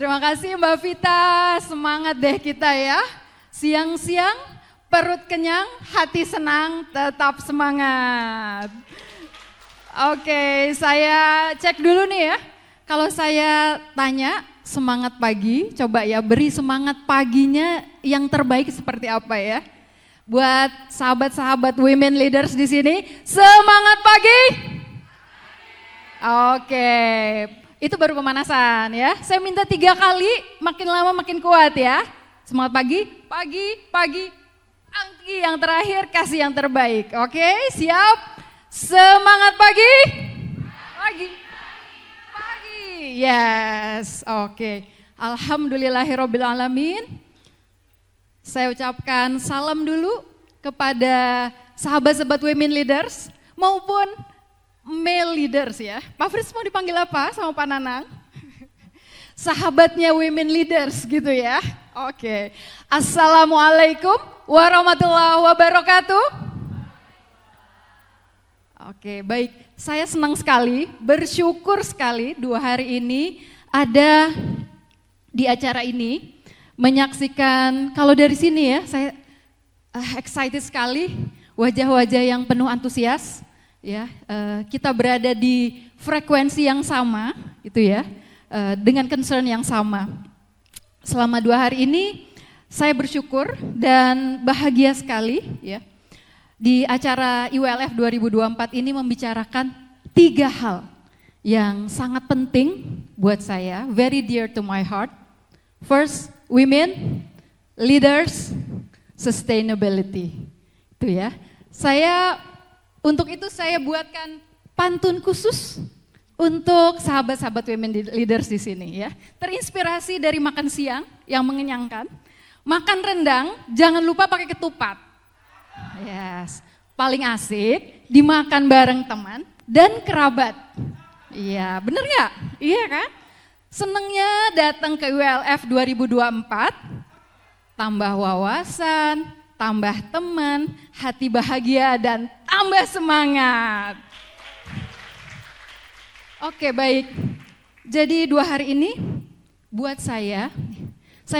Terima kasih Mbak Vita, semangat deh kita ya. Siang-siang, perut kenyang, hati senang, tetap semangat. Oke, saya cek dulu nih ya. Kalau saya tanya semangat pagi, coba ya beri semangat paginya yang terbaik seperti apa ya. Buat sahabat-sahabat women leaders di sini, semangat pagi. Oke, itu baru pemanasan ya. Saya minta 3 kali, makin lama makin kuat ya. Semangat pagi, pagi, pagi. Angki yang terakhir, kasih yang terbaik. Oke, siap? Semangat pagi. Pagi. Pagi. Yes, oke. Alhamdulillahirrabbilalamin. Saya ucapkan salam dulu kepada sahabat-sahabat women leaders maupun male leaders ya. Pak Fritz mau dipanggil apa sama Pak Nanang? Sahabatnya women leaders gitu ya. Oke. Assalamualaikum warahmatullahi wabarakatuh. Oke, baik. Saya senang sekali, bersyukur sekali 2 hari ini ada di acara ini menyaksikan, kalau dari sini ya, saya excited sekali, wajah-wajah yang penuh antusias. Ya, kita berada di frekuensi yang sama, itu ya, dengan concern yang sama. Selama 2 hari ini saya bersyukur dan bahagia sekali ya. Di acara IWLF 2024 ini membicarakan 3 hal yang sangat penting buat saya, very dear to my heart. First, women, leaders, sustainability. Itu ya. Untuk itu saya buatkan pantun khusus untuk sahabat-sahabat women leaders di sini ya. Terinspirasi dari makan siang yang mengenyangkan. Makan rendang, jangan lupa pakai ketupat. Yes, paling asik dimakan bareng teman dan kerabat. Iya, bener nggak? Iya kan? Senengnya datang ke IWLF 2024, tambah wawasan, tambah teman, hati bahagia dan tambah semangat. Oke, baik. Jadi 2 hari ini buat saya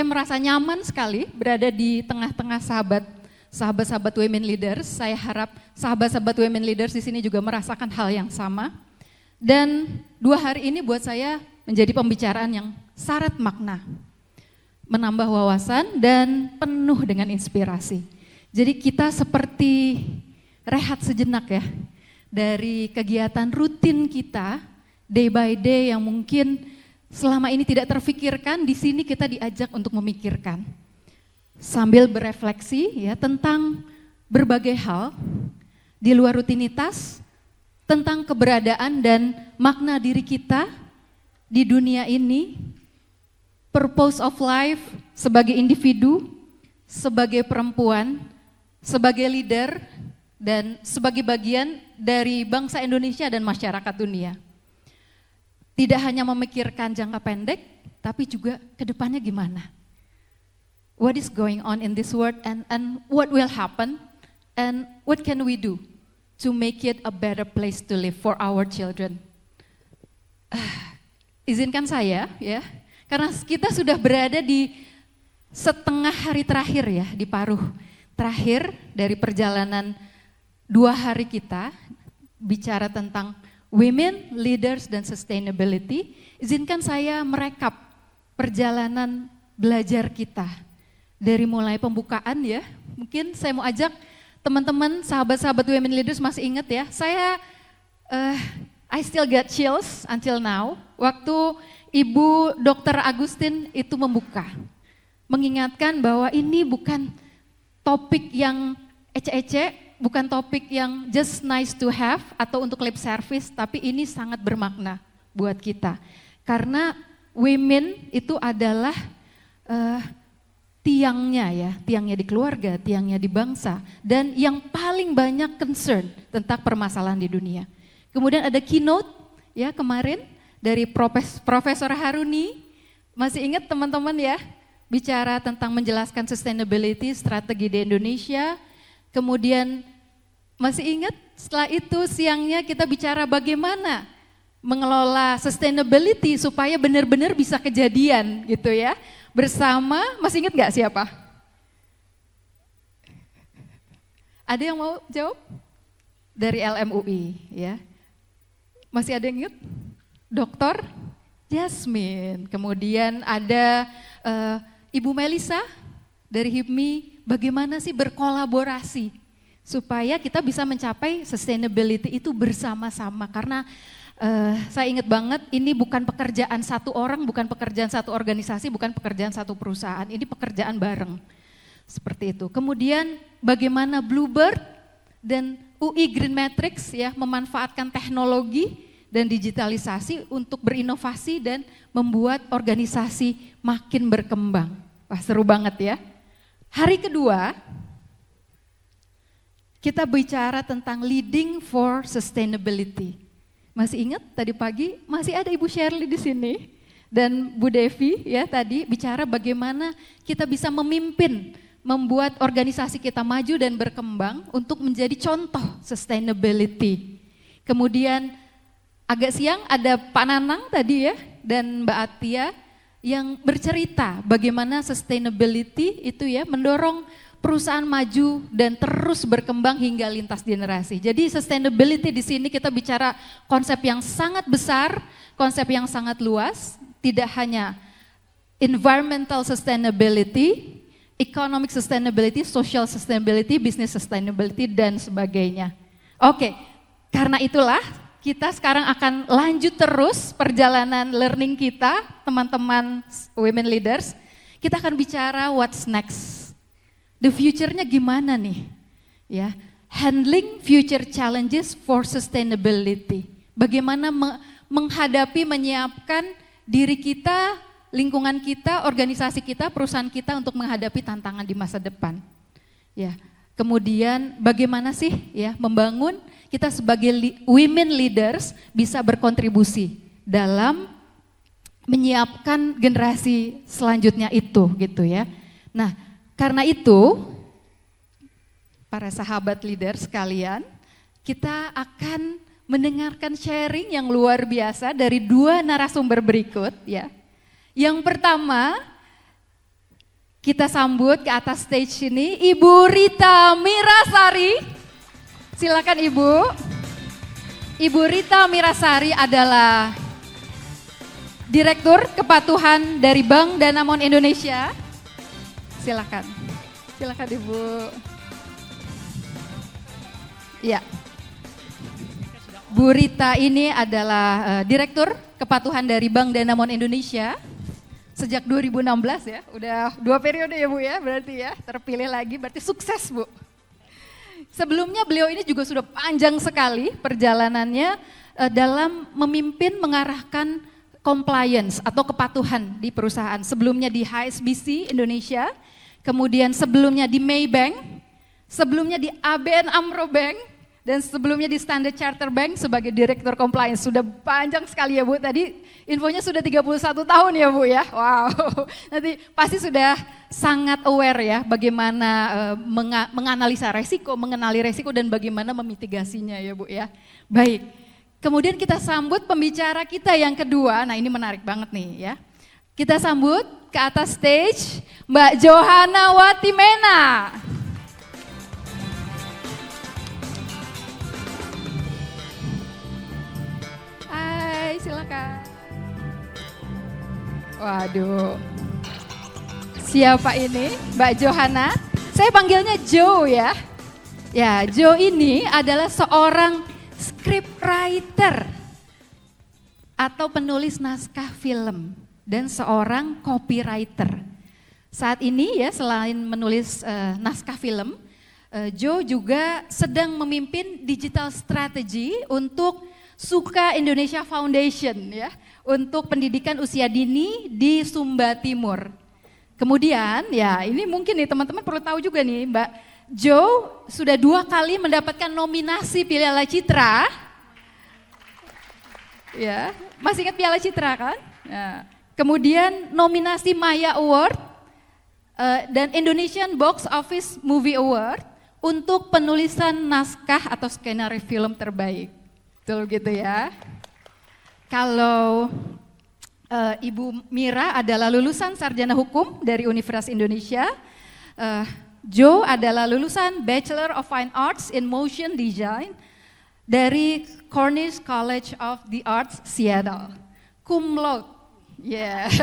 merasa nyaman sekali berada di tengah-tengah sahabat-sahabat women leaders. Saya harap sahabat-sahabat women leaders di sini juga merasakan hal yang sama. Dan 2 hari ini buat saya menjadi pembicaraan yang syarat makna, menambah wawasan dan penuh dengan inspirasi. Jadi kita seperti rehat sejenak ya dari kegiatan rutin kita day by day yang mungkin selama ini tidak terfikirkan. Di sini kita diajak untuk memikirkan sambil berefleksi ya tentang berbagai hal di luar rutinitas, tentang keberadaan dan makna diri kita di dunia ini, purpose of life sebagai individu, sebagai perempuan, sebagai leader, dan sebagai bagian dari bangsa Indonesia dan masyarakat dunia. Tidak hanya memikirkan jangka pendek, tapi juga ke depannya gimana. What is going on in this world and what will happen and what can we do to make it a better place to live for our children. Izinkan saya ya, karena kita sudah berada di setengah hari terakhir ya, di paruh terakhir dari perjalanan 2 hari kita bicara tentang women, leaders, dan sustainability. Izinkan saya merekap perjalanan belajar kita dari mulai pembukaan ya. Mungkin saya mau ajak teman-teman, sahabat-sahabat women leaders masih ingat ya. I still get chills until now. Waktu Ibu Dr. Agustin itu membuka, mengingatkan bahwa ini bukan topik yang ece-ece, bukan topik yang just nice to have atau untuk lip service, tapi ini sangat bermakna buat kita. Karena women itu adalah tiangnya ya, tiangnya di keluarga, tiangnya di bangsa, dan yang paling banyak concern tentang permasalahan di dunia. Kemudian ada keynote ya kemarin dari Profesor Haruni, masih ingat teman-teman ya, bicara tentang menjelaskan sustainability, strategi di Indonesia. Kemudian masih ingat setelah itu siangnya kita bicara bagaimana mengelola sustainability supaya benar-benar bisa kejadian gitu ya. Bersama, masih ingat nggak siapa? Ada yang mau jawab? Dari LMUI ya. Masih ada yang ingat? Dr. Jasmine. Kemudian ada Ibu Melisa dari HIPMI, bagaimana sih berkolaborasi supaya kita bisa mencapai sustainability itu bersama-sama. Karena saya ingat banget ini bukan pekerjaan satu orang, bukan pekerjaan satu organisasi, bukan pekerjaan satu perusahaan, ini pekerjaan bareng. Seperti itu. Kemudian bagaimana Bluebird dan UI Green Matrix ya memanfaatkan teknologi dan digitalisasi untuk berinovasi dan membuat organisasi makin berkembang. Wah, seru banget ya. Hari kedua, kita bicara tentang leading for sustainability. Masih ingat tadi pagi masih ada Ibu Shirley di sini dan Bu Devi ya tadi bicara bagaimana kita bisa memimpin, membuat organisasi kita maju dan berkembang untuk menjadi contoh sustainability. Kemudian agak siang ada Pak Nanang tadi ya dan Mbak Atia yang bercerita bagaimana sustainability itu ya mendorong perusahaan maju dan terus berkembang hingga lintas generasi. Jadi sustainability di sini kita bicara konsep yang sangat besar, konsep yang sangat luas, tidak hanya environmental sustainability, economic sustainability, social sustainability, business sustainability dan sebagainya. Oke, karena itulah kita sekarang akan lanjut terus perjalanan learning kita, teman-teman women leaders. Kita akan bicara what's next. The future-nya gimana nih? Ya, handling future challenges for sustainability. Bagaimana menghadapi, menyiapkan diri kita, lingkungan kita, organisasi kita, perusahaan kita untuk menghadapi tantangan di masa depan. Ya. Kemudian bagaimana sih ya membangun kita sebagai women leaders bisa berkontribusi dalam menyiapkan generasi selanjutnya itu gitu ya. Nah, karena itu para sahabat leader sekalian, kita akan mendengarkan sharing yang luar biasa dari dua narasumber berikut ya. Yang pertama, kita sambut ke atas stage ini Ibu Rita Mirasari. Silakan Ibu. Ibu Rita Mirasari adalah Direktur Kepatuhan dari Bank Danamon Indonesia. Silakan. Silakan Ibu. Ya. Bu Rita ini adalah Direktur Kepatuhan dari Bank Danamon Indonesia. Sejak 2016 ya, udah 2 periode ya Bu ya, berarti ya, terpilih lagi, berarti sukses Bu. Sebelumnya beliau ini juga sudah panjang sekali perjalanannya dalam memimpin mengarahkan compliance atau kepatuhan di perusahaan. Sebelumnya di HSBC Indonesia, kemudian sebelumnya di Maybank, sebelumnya di ABN AMRO Bank, dan sebelumnya di Standard Chartered Bank sebagai Direktur Compliance. Sudah panjang sekali ya Bu, tadi infonya sudah 31 tahun ya Bu ya, wow. Nanti pasti sudah sangat aware ya bagaimana menganalisa resiko, mengenali resiko dan bagaimana memitigasinya ya Bu ya. Baik, kemudian kita sambut pembicara kita yang kedua, nah ini menarik banget nih ya. Kita sambut ke atas stage Mbak Johana Watimena. Hai, silakan. Waduh, siapa ini? Mbak Johana? Saya panggilnya Jo ya. Ya, Jo ini adalah seorang scriptwriter atau penulis naskah film dan seorang copywriter. Saat ini ya selain menulis naskah film, Jo juga sedang memimpin digital strategy untuk Suka Indonesia Foundation ya, untuk pendidikan usia dini di Sumba Timur. Kemudian ya ini mungkin nih teman-teman perlu tahu juga nih Mbak Jo sudah 2 kali mendapatkan nominasi Piala Citra. Ya, masih ingat Piala Citra kan? Ya. Kemudian nominasi Maya Award dan Indonesian Box Office Movie Award untuk penulisan naskah atau skenario film terbaik. Betul gitu ya. Kalau Ibu Mira adalah lulusan sarjana hukum dari Universitas Indonesia. Joe adalah lulusan Bachelor of Fine Arts in Motion Design dari Cornish College of the Arts, Seattle. Cum laude. Yes.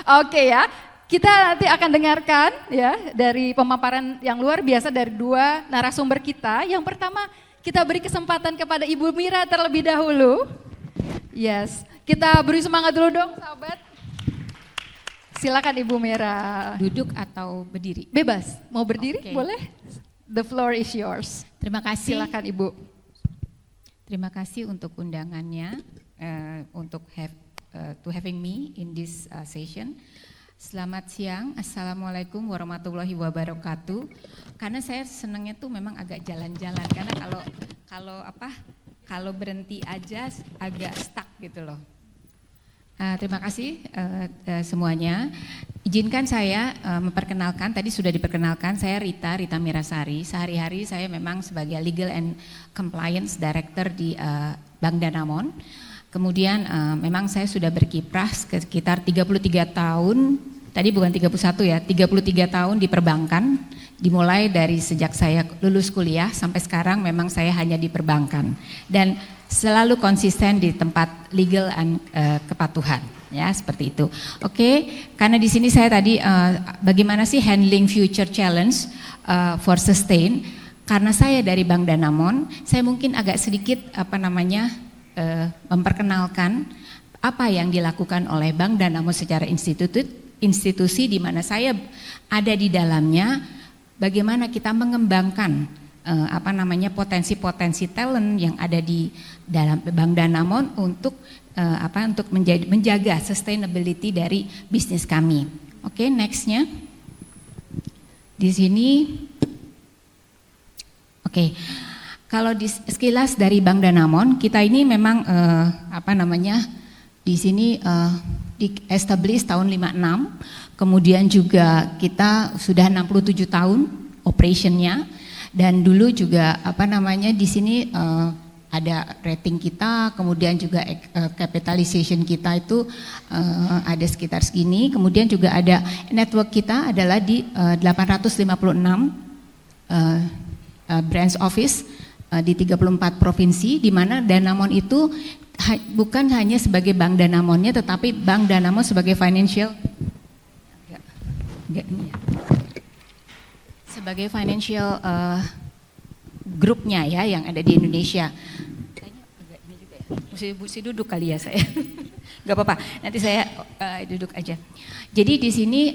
Oke ya. Kita nanti akan dengarkan ya dari pemaparan yang luar biasa dari dua narasumber kita. Yang pertama, kita beri kesempatan kepada Ibu Mira terlebih dahulu. Yes. Kita beri semangat dulu dong, sahabat. Silakan Ibu Mira. Duduk atau berdiri? Bebas. Mau berdiri? Okay. Boleh? The floor is yours. Terima kasih. Silakan Ibu. Terima kasih untuk undangannya, untuk having me in this session. Selamat siang, Assalamualaikum warahmatullahi wabarakatuh. Karena saya senangnya tuh memang agak jalan-jalan, karena kalau berhenti aja agak stuck gitu loh. Terima kasih semuanya. Izinkan saya memperkenalkan, tadi sudah diperkenalkan, saya Rita Mirasari. Sehari-hari saya memang sebagai Legal and Compliance Director di Bank Danamon. Kemudian memang saya sudah berkiprah sekitar 33 tahun, tadi bukan 31 ya, 33 tahun di perbankan. Dimulai dari sejak saya lulus kuliah sampai sekarang memang saya hanya di perbankan. Dan selalu konsisten di tempat legal and kepatuhan, ya seperti itu. Oke, karena di sini saya tadi bagaimana sih handling future challenge for sustain? Karena saya dari Bank Danamon, saya mungkin agak sedikit memperkenalkan apa yang dilakukan oleh Bank Danamon secara institusi di mana saya ada di dalamnya. Bagaimana kita mengembangkan potensi-potensi talent yang ada di dalam Bank Danamon untuk menjaga sustainability dari bisnis kami. Oke, nextnya. Di sini, oke. Kalau sekilas dari Bank Danamon, kita ini memang di sini di-establish tahun 56. Kemudian juga kita sudah 67 tahun operationnya, dan dulu juga di sini ada rating kita, kemudian juga capitalization kita itu ada sekitar segini, kemudian juga ada network kita adalah di 856 branch office di 34 provinsi, di mana Danamon itu bukan hanya sebagai Bank Danamonnya, tetapi Bank Danamon sebagai sebagai financial grupnya ya yang ada di Indonesia. Kayaknya agak ini juga ya. Mesti duduk kali ya saya. Gak apa-apa, nanti saya duduk aja. Jadi di sini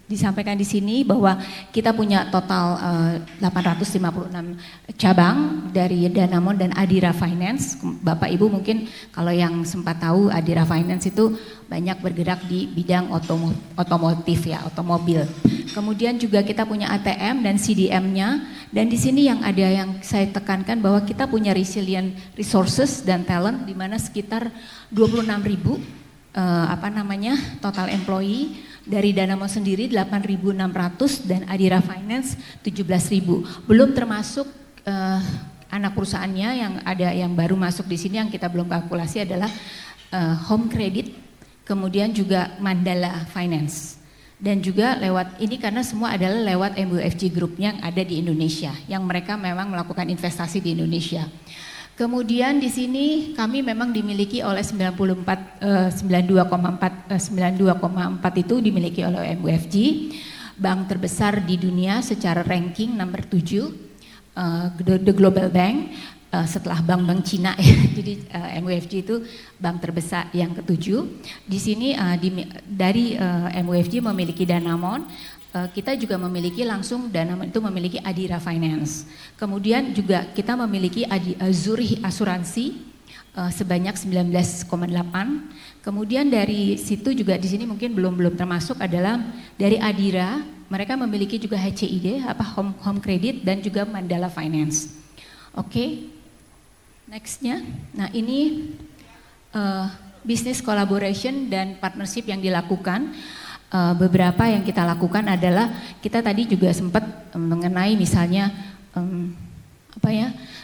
disampaikan di sini bahwa kita punya total 856 cabang dari Danamon dan Adira Finance. Bapak Ibu mungkin kalau yang sempat tahu Adira Finance itu banyak bergerak di bidang otomotif ya, otomobil. Kemudian juga kita punya ATM dan CDM-nya, dan di sini yang saya tekankan bahwa kita punya resilient resources dan talent di mana sekitar 26.000 total employee. Dari Danamon sendiri 8.600 dan Adira Finance 17.000. Belum termasuk anak perusahaannya yang baru masuk di sini yang kita belum kalkulasi adalah Home Credit, kemudian juga Mandala Finance. Dan juga lewat ini karena semua adalah lewat MUFG Group yang ada di Indonesia, yang mereka memang melakukan investasi di Indonesia. Kemudian di sini kami memang dimiliki oleh 92,4 itu dimiliki oleh MUFG, bank terbesar di dunia secara ranking nomor 7, the Global Bank, setelah bank-bank Cina ya. Jadi MUFG itu bank terbesar yang ketujuh. Di sini dari MUFG memiliki Danamon. Kita juga memiliki langsung Danamon itu memiliki Adira Finance. Kemudian juga kita memiliki Zurich Asuransi sebanyak 19,8. Kemudian dari situ juga di sini mungkin belum termasuk adalah dari Adira, mereka memiliki juga HCID Home Credit dan juga Mandala Finance. Oke. Nextnya. Nah, ini business collaboration dan partnership yang dilakukan. Beberapa yang kita lakukan adalah kita tadi juga sempat mengenai misalnya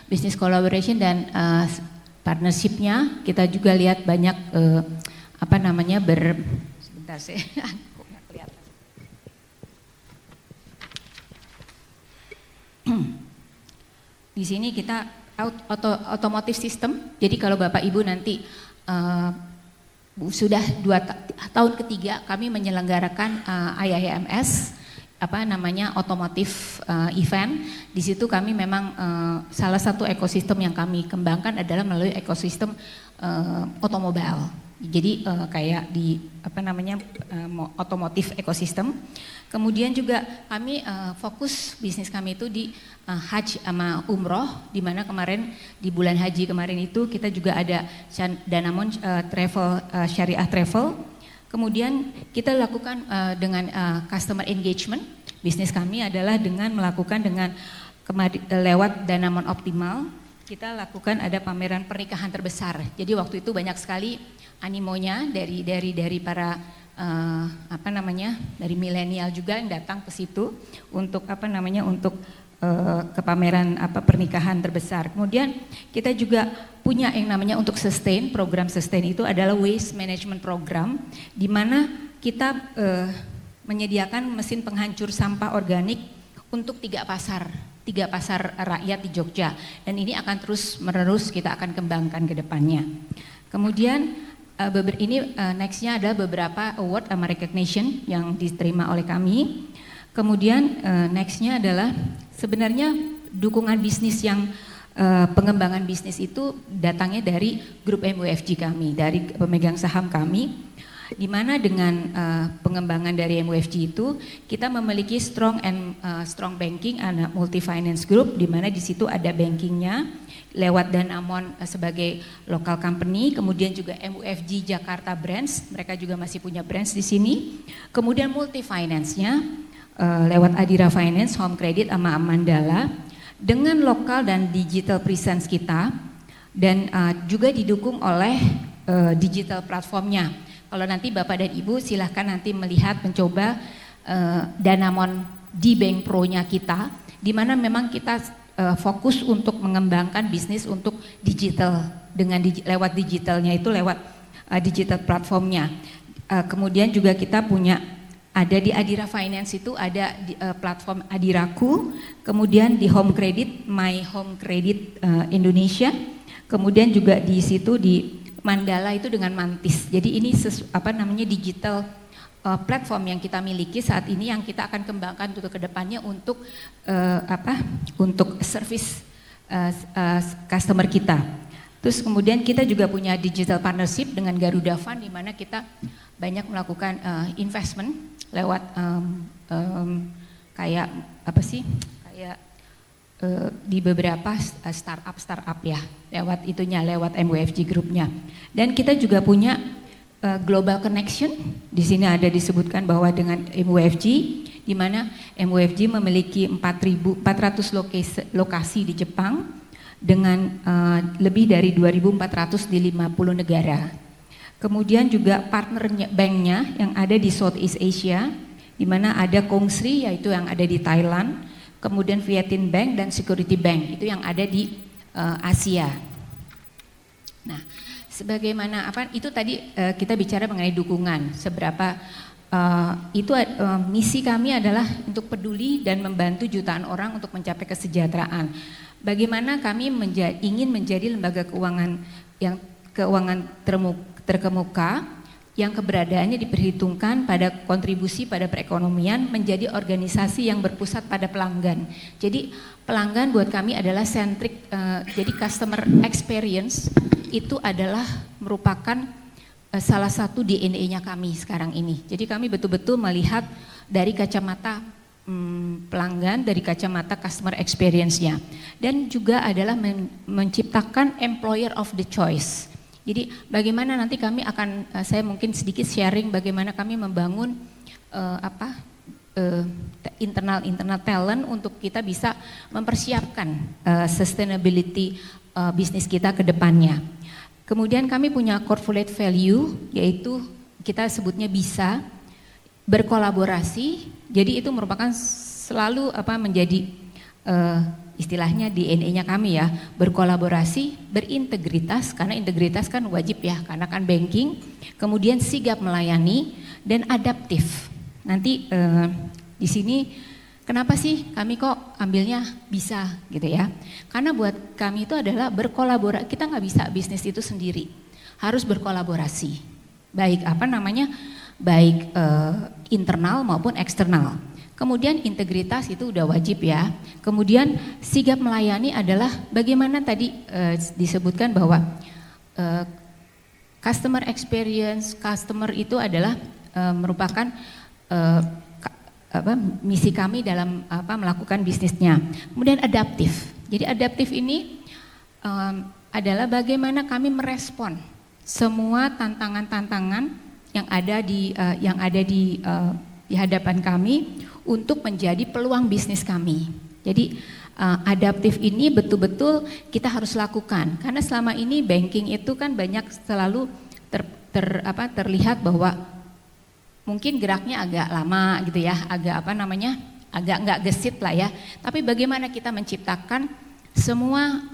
business collaboration dan partnership-nya. Kita juga lihat banyak sebentar saya kok nggak kelihatan. Di sini kita otomotif system. Jadi kalau Bapak Ibu nanti sudah 2 tahun ketiga kami menyelenggarakan IIMS otomotif event. Di situ kami memang salah satu ekosistem yang kami kembangkan adalah melalui ekosistem otomobil. Jadi kayak di otomotif ekosistem. Kemudian juga kami fokus bisnis kami itu di haji sama umroh, di mana kemarin di bulan haji kemarin itu kita juga ada Danamon travel syariah travel. Kemudian kita lakukan dengan customer engagement. Bisnis kami adalah dengan melakukan lewat Danamon Optimal. Kita lakukan ada pameran pernikahan terbesar. Jadi waktu itu banyak sekali animonya dari para dari milenial juga yang datang ke situ untuk ke pameran pernikahan terbesar. Kemudian kita juga punya yang namanya untuk sustain, program sustain itu adalah waste management program, di mana kita menyediakan mesin penghancur sampah organik untuk 3 pasar rakyat di Jogja, dan ini akan terus menerus kita akan kembangkan ke depannya. Kemudian nextnya adalah beberapa award sama recognition yang diterima oleh kami. Kemudian nextnya adalah sebenarnya dukungan bisnis yang pengembangan bisnis itu datangnya dari grup MUFG kami, dari pemegang saham kami. Di mana dengan pengembangan dari MUFG itu kita memiliki strong banking and multi finance group, di mana di situ ada bankingnya lewat Danamon sebagai local company, kemudian juga MUFG Jakarta Brands, mereka juga masih punya brands di sini. Kemudian multi finance-nya lewat Adira Finance, Home Credit sama Mandala, dengan lokal dan digital presence kita, dan juga didukung oleh digital platformnya. Kalau nanti Bapak dan Ibu silahkan nanti melihat, mencoba Danamon D-Bank Pro-nya kita, di mana memang kita fokus untuk mengembangkan bisnis untuk digital, dengan lewat digitalnya itu lewat digital platformnya. Kemudian juga kita punya ada di Adira Finance itu ada di, platform Adiraku, kemudian di Home Credit, My Home Credit Indonesia, kemudian juga di situ di Mandala itu dengan Mantis. Jadi ini digital platform yang kita miliki saat ini, yang kita akan kembangkan untuk kedepannya untuk untuk service customer kita. Terus kemudian kita juga punya digital partnership dengan Garuda Fund, di mana kita banyak melakukan investment lewat di beberapa startup ya, lewat MUFG grupnya. Dan kita juga punya global connection. Di sini ada disebutkan bahwa dengan MUFG, di mana MUFG memiliki 4.400 lokasi di Jepang dengan lebih dari 2.400 di 50 negara. Kemudian juga partnernya banknya yang ada di Southeast Asia, di mana ada Kongsri yaitu yang ada di Thailand, kemudian Vietnam Bank dan Security Bank itu yang ada di Asia. Nah, sebagaimana itu tadi kita bicara mengenai dukungan, seberapa misi kami adalah untuk peduli dan membantu jutaan orang untuk mencapai kesejahteraan. Bagaimana kami ingin menjadi lembaga keuangan yang terkemuka, yang keberadaannya diperhitungkan pada kontribusi pada perekonomian, menjadi organisasi yang berpusat pada pelanggan. Jadi pelanggan buat kami adalah sentrik, jadi customer experience itu adalah merupakan salah satu DNA-nya kami sekarang ini. Jadi kami betul-betul melihat dari kacamata pelanggan, dari kacamata customer experience-nya, dan juga adalah menciptakan employer of the choice. Jadi bagaimana nanti kami akan, saya mungkin sedikit sharing bagaimana kami membangun internal talent untuk kita bisa mempersiapkan sustainability bisnis kita ke depannya. Kemudian kami punya corporate value, yaitu kita sebutnya bisa berkolaborasi. Jadi itu merupakan selalu menjadi istilahnya DNA-nya kami ya, berkolaborasi, berintegritas, karena integritas kan wajib ya, karena kan banking, kemudian sigap melayani, dan adaptif. Nanti di sini kenapa sih kami kok ambilnya bisa gitu ya? Karena buat kami itu adalah berkolaborasi, kita nggak bisa bisnis itu sendiri, harus berkolaborasi, baik baik internal maupun eksternal. Kemudian integritas itu udah wajib ya. Kemudian sigap melayani adalah bagaimana tadi disebutkan bahwa customer experience, customer itu adalah merupakan misi kami dalam melakukan bisnisnya. Kemudian adaptif. Jadi adaptif ini adalah bagaimana kami merespon semua tantangan-tantangan yang ada di hadapan kami untuk menjadi peluang bisnis kami. Jadi adaptif ini betul-betul kita harus lakukan, karena selama ini banking itu kan banyak selalu terlihat bahwa mungkin geraknya agak lama gitu ya, agak agak nggak gesit lah ya. Tapi bagaimana kita menciptakan semua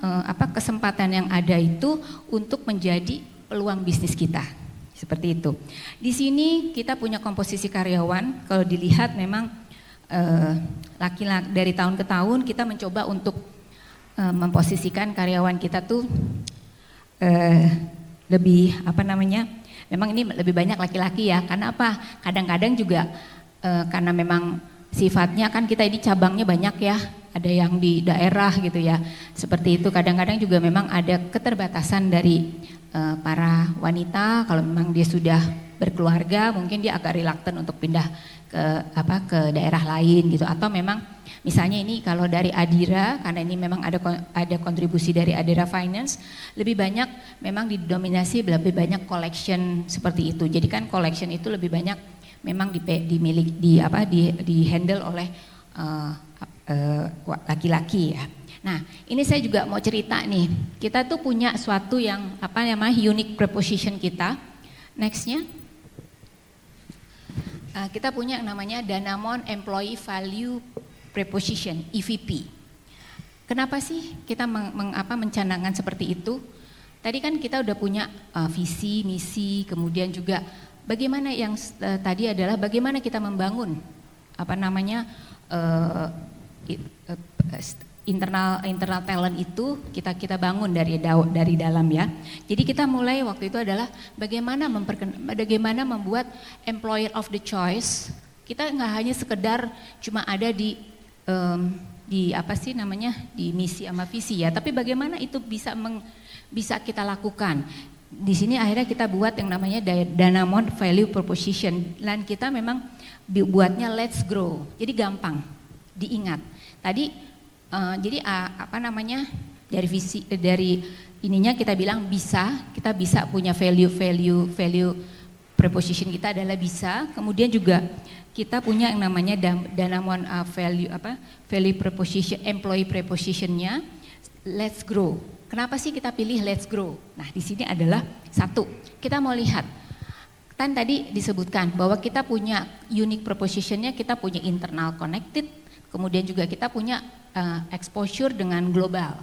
kesempatan yang ada itu untuk menjadi peluang bisnis kita. Seperti itu. Di sini kita punya komposisi karyawan. Kalau dilihat memang laki-laki dari tahun ke tahun kita mencoba untuk memposisikan karyawan kita tuh lebih memang ini lebih banyak laki-laki ya. Karena apa? Kadang-kadang juga karena memang sifatnya kan kita ini cabangnya banyak ya. Ada yang di daerah gitu ya. Seperti itu. Kadang-kadang juga memang ada keterbatasan dari para wanita. Kalau memang dia sudah berkeluarga, mungkin dia agak reluctant untuk pindah ke daerah lain gitu. Atau memang misalnya ini kalau dari Adira, karena ini memang ada kontribusi dari Adira Finance, lebih banyak memang didominasi lebih banyak collection seperti itu. Jadi kan collection itu lebih banyak memang di handle oleh laki-laki ya. Nah, ini saya juga mau cerita nih. Kita tuh punya suatu yang unique preposition kita. Nextnya. Kita punya yang namanya Danamon Employee Value Preposition, EVP. Kenapa sih kita mencanangkan seperti itu? Tadi kan kita udah punya visi, misi, kemudian juga bagaimana yang tadi adalah bagaimana kita membangun internal talent itu kita bangun dari dalam ya. Jadi kita mulai waktu itu adalah bagaimana membuat employer of the choice. Kita nggak hanya sekedar cuma ada di misi sama visi ya, tapi bagaimana itu bisa kita lakukan. Di sini akhirnya kita buat yang namanya Danamon Value Proposition, dan kita memang buatnya Let's Grow. Jadi gampang diingat. Tadi dari visi dari ininya kita bilang kita bisa punya value preposition kita adalah bisa. Kemudian juga kita punya yang namanya Danamon value preposition, employee prepositionnya Let's Grow. Kenapa sih kita pilih Let's Grow? Nah, di sini adalah satu, kita mau lihat kan tadi disebutkan bahwa kita punya unique prepositionnya, kita punya internal connected, kemudian juga kita punya exposure dengan global.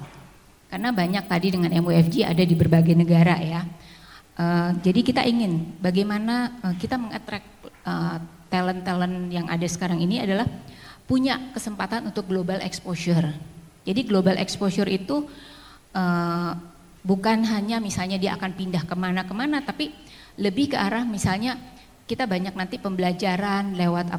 Karena banyak tadi dengan MUFG ada di berbagai negara ya. Jadi kita ingin bagaimana kita mengattract talent-talent yang ada sekarang ini adalah punya kesempatan untuk global exposure. Jadi global exposure itu bukan hanya misalnya dia akan pindah kemana-kemana, tapi lebih ke arah misalnya kita banyak nanti pembelajaran lewat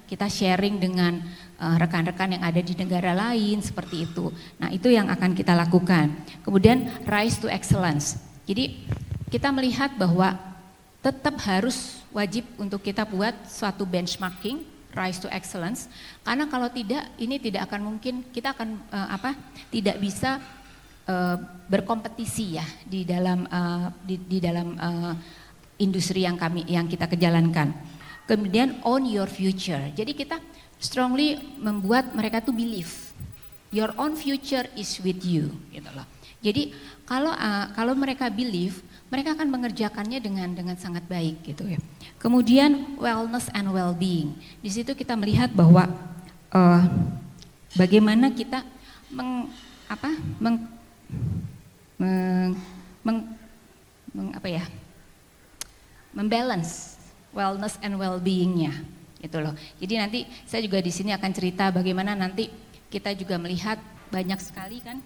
kita sharing dengan rekan-rekan yang ada di negara lain seperti itu. Nah, itu yang akan kita lakukan. Kemudian rise to excellence. Jadi kita melihat bahwa tetap harus wajib untuk kita buat suatu benchmarking rise to excellence, karena kalau tidak ini tidak akan mungkin, kita akan tidak bisa berkompetisi ya di dalam industri yang kita kejalankan. Kemudian own your future. Jadi kita strongly membuat mereka tuh believe your own future is with you gitu loh. Jadi kalau mereka believe, mereka akan mengerjakannya dengan sangat baik gitu ya. Kemudian wellness and well-being. Di situ kita melihat bahwa bagaimana kita meng, apa, meng, meng, meng, meng- apa ya, membalance wellness and well-being-nya, gitu loh. Jadi nanti saya juga di sini akan cerita bagaimana nanti kita juga melihat banyak sekali kan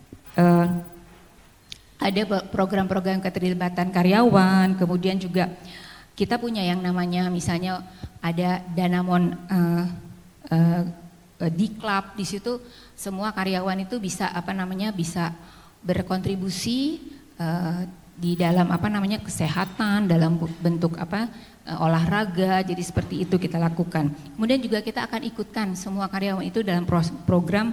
ada program-program keterlibatan karyawan, kemudian juga kita punya yang namanya misalnya ada Danamon di klub, di situ semua karyawan itu bisa bisa berkontribusi di dalam kesehatan, dalam bentuk olahraga, jadi seperti itu kita lakukan. Kemudian juga kita akan ikutkan semua karyawan itu dalam program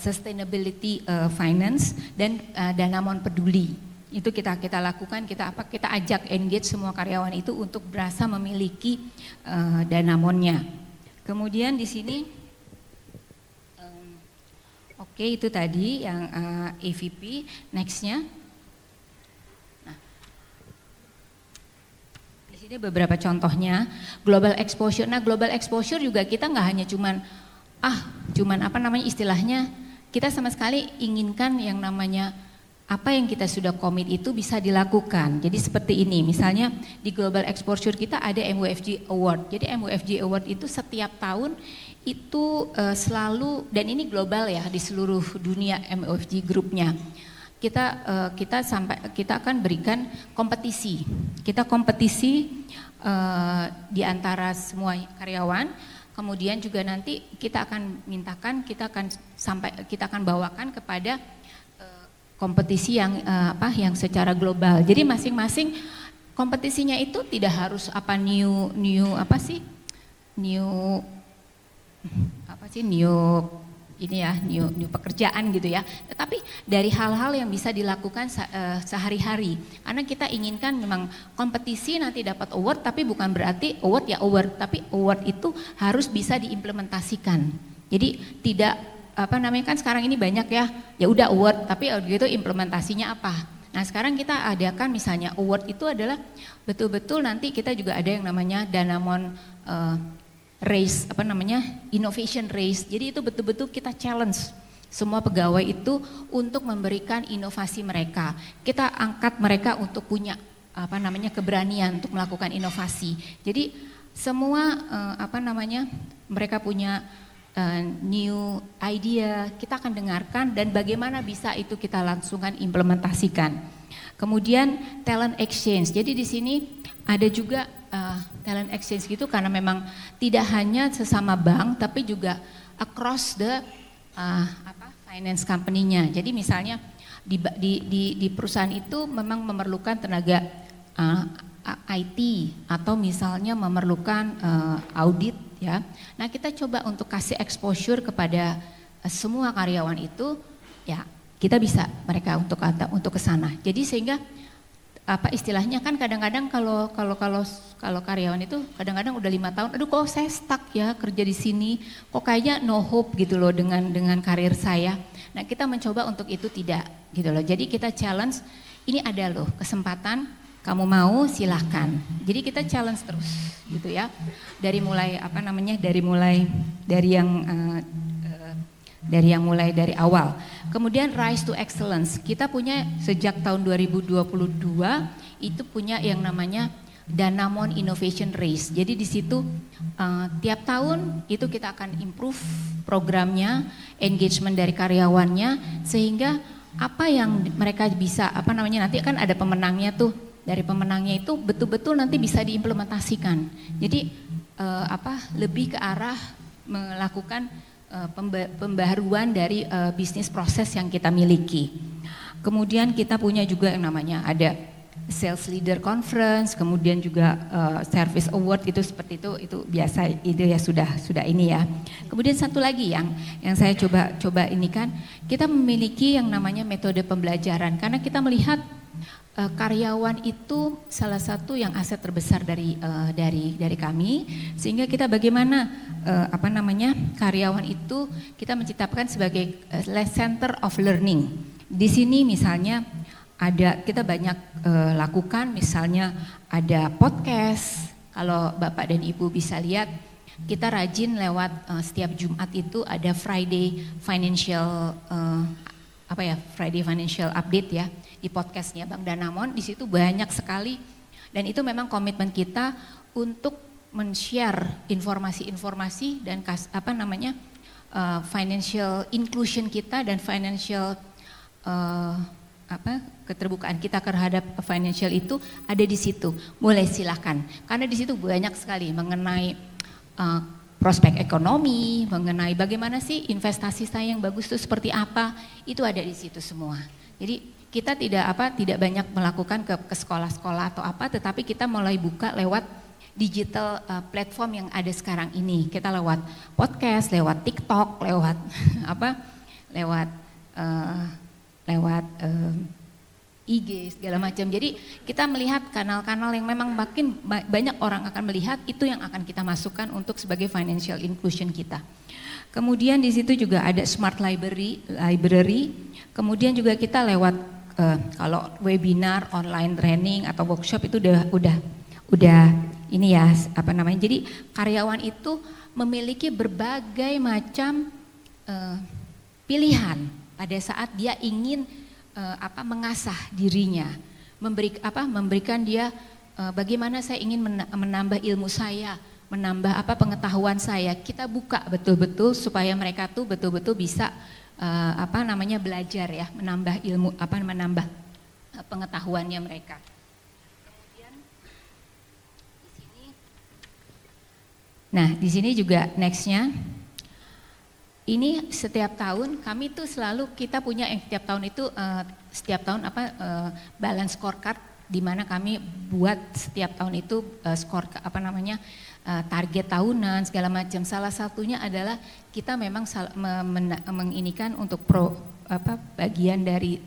sustainability finance dan Danamon peduli. Itu kita lakukan, kita ajak engage semua karyawan itu untuk berasa memiliki Danamonnya. Kemudian di sini oke, itu tadi yang EVP, nextnya. Ini beberapa contohnya global exposure. Nah, global exposure juga kita nggak hanya cuman istilahnya kita sama sekali inginkan yang namanya apa yang kita sudah komit itu bisa dilakukan. Jadi seperti ini, misalnya di global exposure kita ada MUFG Award. Jadi MUFG Award itu setiap tahun itu selalu, dan ini global ya, di seluruh dunia MUFG grupnya. Kita akan berikan kompetisi. Kita kompetisi di antara semua karyawan. Kemudian juga nanti kita akan mintakan, kita akan bawakan kepada kompetisi yang secara global. Jadi masing-masing kompetisinya itu tidak harus new pekerjaan gitu ya, tetapi dari hal-hal yang bisa dilakukan sehari-hari. Karena kita inginkan memang kompetisi nanti dapat award, tapi bukan berarti award ya award, tapi award itu harus bisa diimplementasikan. Jadi tidak kan sekarang ini banyak ya udah award, tapi gitu implementasinya apa? Nah, sekarang kita adakan misalnya award itu adalah betul-betul nanti kita juga ada yang namanya Danamon race, innovation race. Jadi itu betul-betul kita challenge semua pegawai itu untuk memberikan inovasi mereka. Kita angkat mereka untuk punya keberanian untuk melakukan inovasi. Jadi semua mereka punya new idea, kita akan dengarkan dan bagaimana bisa itu kita langsungkan implementasikan. Kemudian talent exchange. Jadi di sini ada juga talent exchange gitu, karena memang tidak hanya sesama bank tapi juga across the finance company-nya. Jadi misalnya di perusahaan itu memang memerlukan tenaga IT atau misalnya memerlukan audit ya. Nah, kita coba untuk kasih exposure kepada semua karyawan itu ya, kita bisa mereka untuk ke sana. Jadi sehingga istilahnya kan kadang-kadang kalau karyawan itu kadang-kadang udah 5 tahun, aduh kok saya stuck ya kerja di sini, kok kayaknya no hope gitu loh dengan karir saya. Nah, kita mencoba untuk itu tidak gitu loh. Jadi kita challenge, ini ada loh kesempatan, kamu mau silahkan. Jadi kita challenge terus gitu ya. Dari dari awal. Kemudian rise to excellence. Kita punya sejak tahun 2022 itu punya yang namanya Danamon Innovation Race. Jadi di situ tiap tahun itu kita akan improve programnya, engagement dari karyawannya, sehingga apa yang mereka bisa nanti kan ada pemenangnya tuh. Dari pemenangnya itu betul-betul nanti bisa diimplementasikan. Jadi lebih ke arah melakukan pembaharuan dari bisnis proses yang kita miliki. Kemudian kita punya juga yang namanya ada Sales Leader Conference, kemudian juga Service Award, itu seperti itu biasa, itu ya sudah ini ya. Kemudian satu lagi yang saya coba ini kan, kita memiliki yang namanya metode pembelajaran, karena kita melihat karyawan itu salah satu yang aset terbesar dari kami, sehingga kita bagaimana karyawan itu kita menciptakan sebagai center of learning. Di sini misalnya kita banyak lakukan, misalnya ada podcast, kalau Bapak dan Ibu bisa lihat Kita rajin lewat setiap Jumat itu ada Friday Financial Friday Financial Update ya di podcastnya Bang Danamon. Di situ banyak sekali dan itu memang komitmen kita untuk men-share informasi-informasi dan financial inclusion kita dan financial keterbukaan kita terhadap financial itu ada di situ. Mulai silahkan karena di situ banyak sekali mengenai prospek ekonomi, mengenai bagaimana sih investasi saya yang bagus itu seperti apa, itu ada di situ semua. Jadi kita tidak banyak melakukan ke sekolah-sekolah atau apa, tetapi kita mulai buka lewat digital platform yang ada sekarang ini. Kita lewat podcast, lewat TikTok, lewat IG segala macam. Jadi kita melihat kanal-kanal yang memang makin banyak orang akan melihat, itu yang akan kita masukkan untuk sebagai financial inclusion kita. Kemudian di situ juga ada smart library. Kemudian juga kita lewat kalau webinar, online training atau workshop itu udah ini ya Jadi karyawan itu memiliki berbagai macam pilihan pada saat dia ingin mengasah dirinya, memberikan dia bagaimana saya ingin menambah ilmu saya, menambah pengetahuan saya. Kita buka betul-betul supaya mereka tuh betul-betul bisa belajar ya, menambah ilmu menambah pengetahuannya mereka. Nah, di sini juga nextnya, ini setiap tahun kami tuh selalu kita punya setiap tahun itu balance scorecard, di mana kami buat setiap tahun itu target tahunan segala macam. Salah satunya adalah kita memang menginikan untuk bagian dari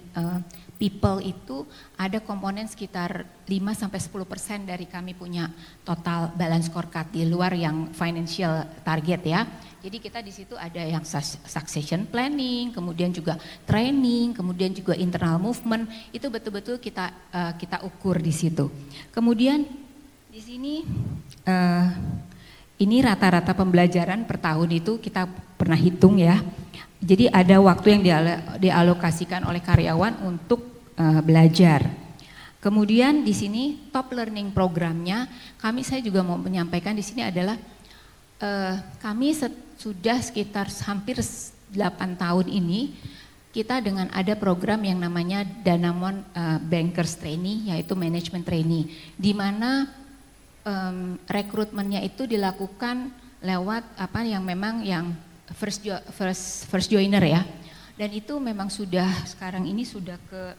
people itu ada komponen sekitar 5-10% dari kami punya total balance scorecard di luar yang financial target ya. Jadi kita di situ ada yang succession planning, kemudian juga training, kemudian juga internal movement, itu betul-betul kita ukur di situ. Kemudian di sini ini rata-rata pembelajaran per tahun itu kita pernah hitung ya. Jadi ada waktu yang dialokasikan oleh karyawan untuk belajar. Kemudian di sini top learning programnya, saya juga mau menyampaikan di sini adalah kami sudah sekitar hampir 8 tahun ini kita dengan ada program yang namanya Danamon Bankers Trainee, yaitu Management Trainee, di mana rekrutmennya itu dilakukan lewat yang first joiner ya, dan itu memang sekarang ini sudah ke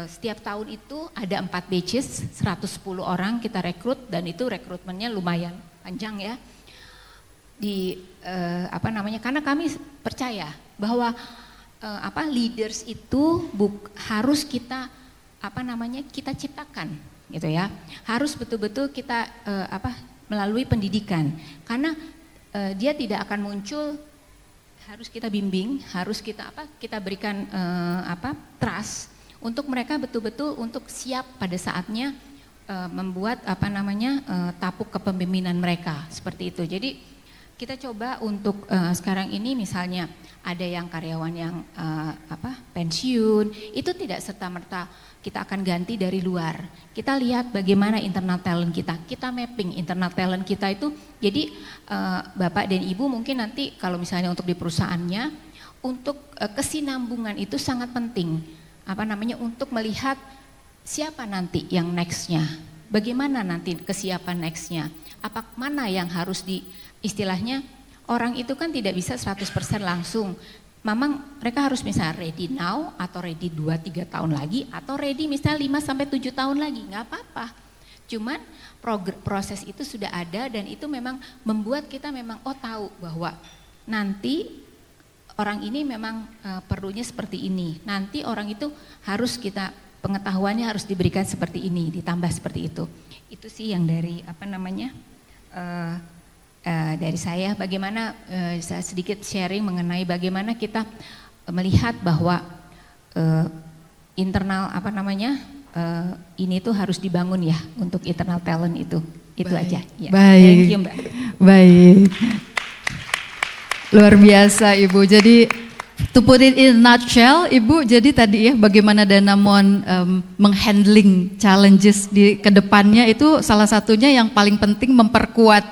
setiap tahun itu ada 4 batches, 110 orang kita rekrut, dan itu rekrutmennya lumayan panjang ya. Karena kami percaya bahwa leaders itu harus kita kita ciptakan gitu ya. Harus betul-betul kita melalui pendidikan, karena dia tidak akan muncul, harus kita bimbing, harus kita berikan trust untuk mereka betul-betul untuk siap pada saatnya membuat tapuk kepemimpinan mereka seperti itu. Jadi kita coba untuk sekarang ini misalnya ada yang karyawan yang pensiun, itu tidak serta-merta kita akan ganti dari luar. Kita lihat bagaimana internal talent kita mapping internal talent kita itu. Jadi Bapak dan Ibu mungkin nanti kalau misalnya untuk di perusahaannya, untuk kesinambungan itu sangat penting. Untuk melihat siapa nanti yang nextnya, bagaimana nanti kesiapan nextnya, mana yang harus istilahnya orang itu kan tidak bisa 100% langsung. Memang mereka harus misalnya ready now atau ready 2-3 tahun lagi atau ready misalnya 5-7 tahun lagi, nggak apa-apa. Cuman proses itu sudah ada dan itu memang membuat kita memang tahu bahwa nanti orang ini memang perlunya seperti ini. Nanti orang itu harus pengetahuannya harus diberikan seperti ini, ditambah seperti itu. Itu sih yang dari dari saya, bagaimana saya sedikit sharing mengenai bagaimana kita melihat bahwa internal ini tuh harus dibangun ya untuk internal talent itu. Itu aja. Ya. Baik. Thank you, Mbak. Baik. Luar biasa Ibu. Jadi to put it in a nutshell, Ibu, jadi tadi ya bagaimana Danamon menghandling challenges di kedepannya itu salah satunya yang paling penting memperkuat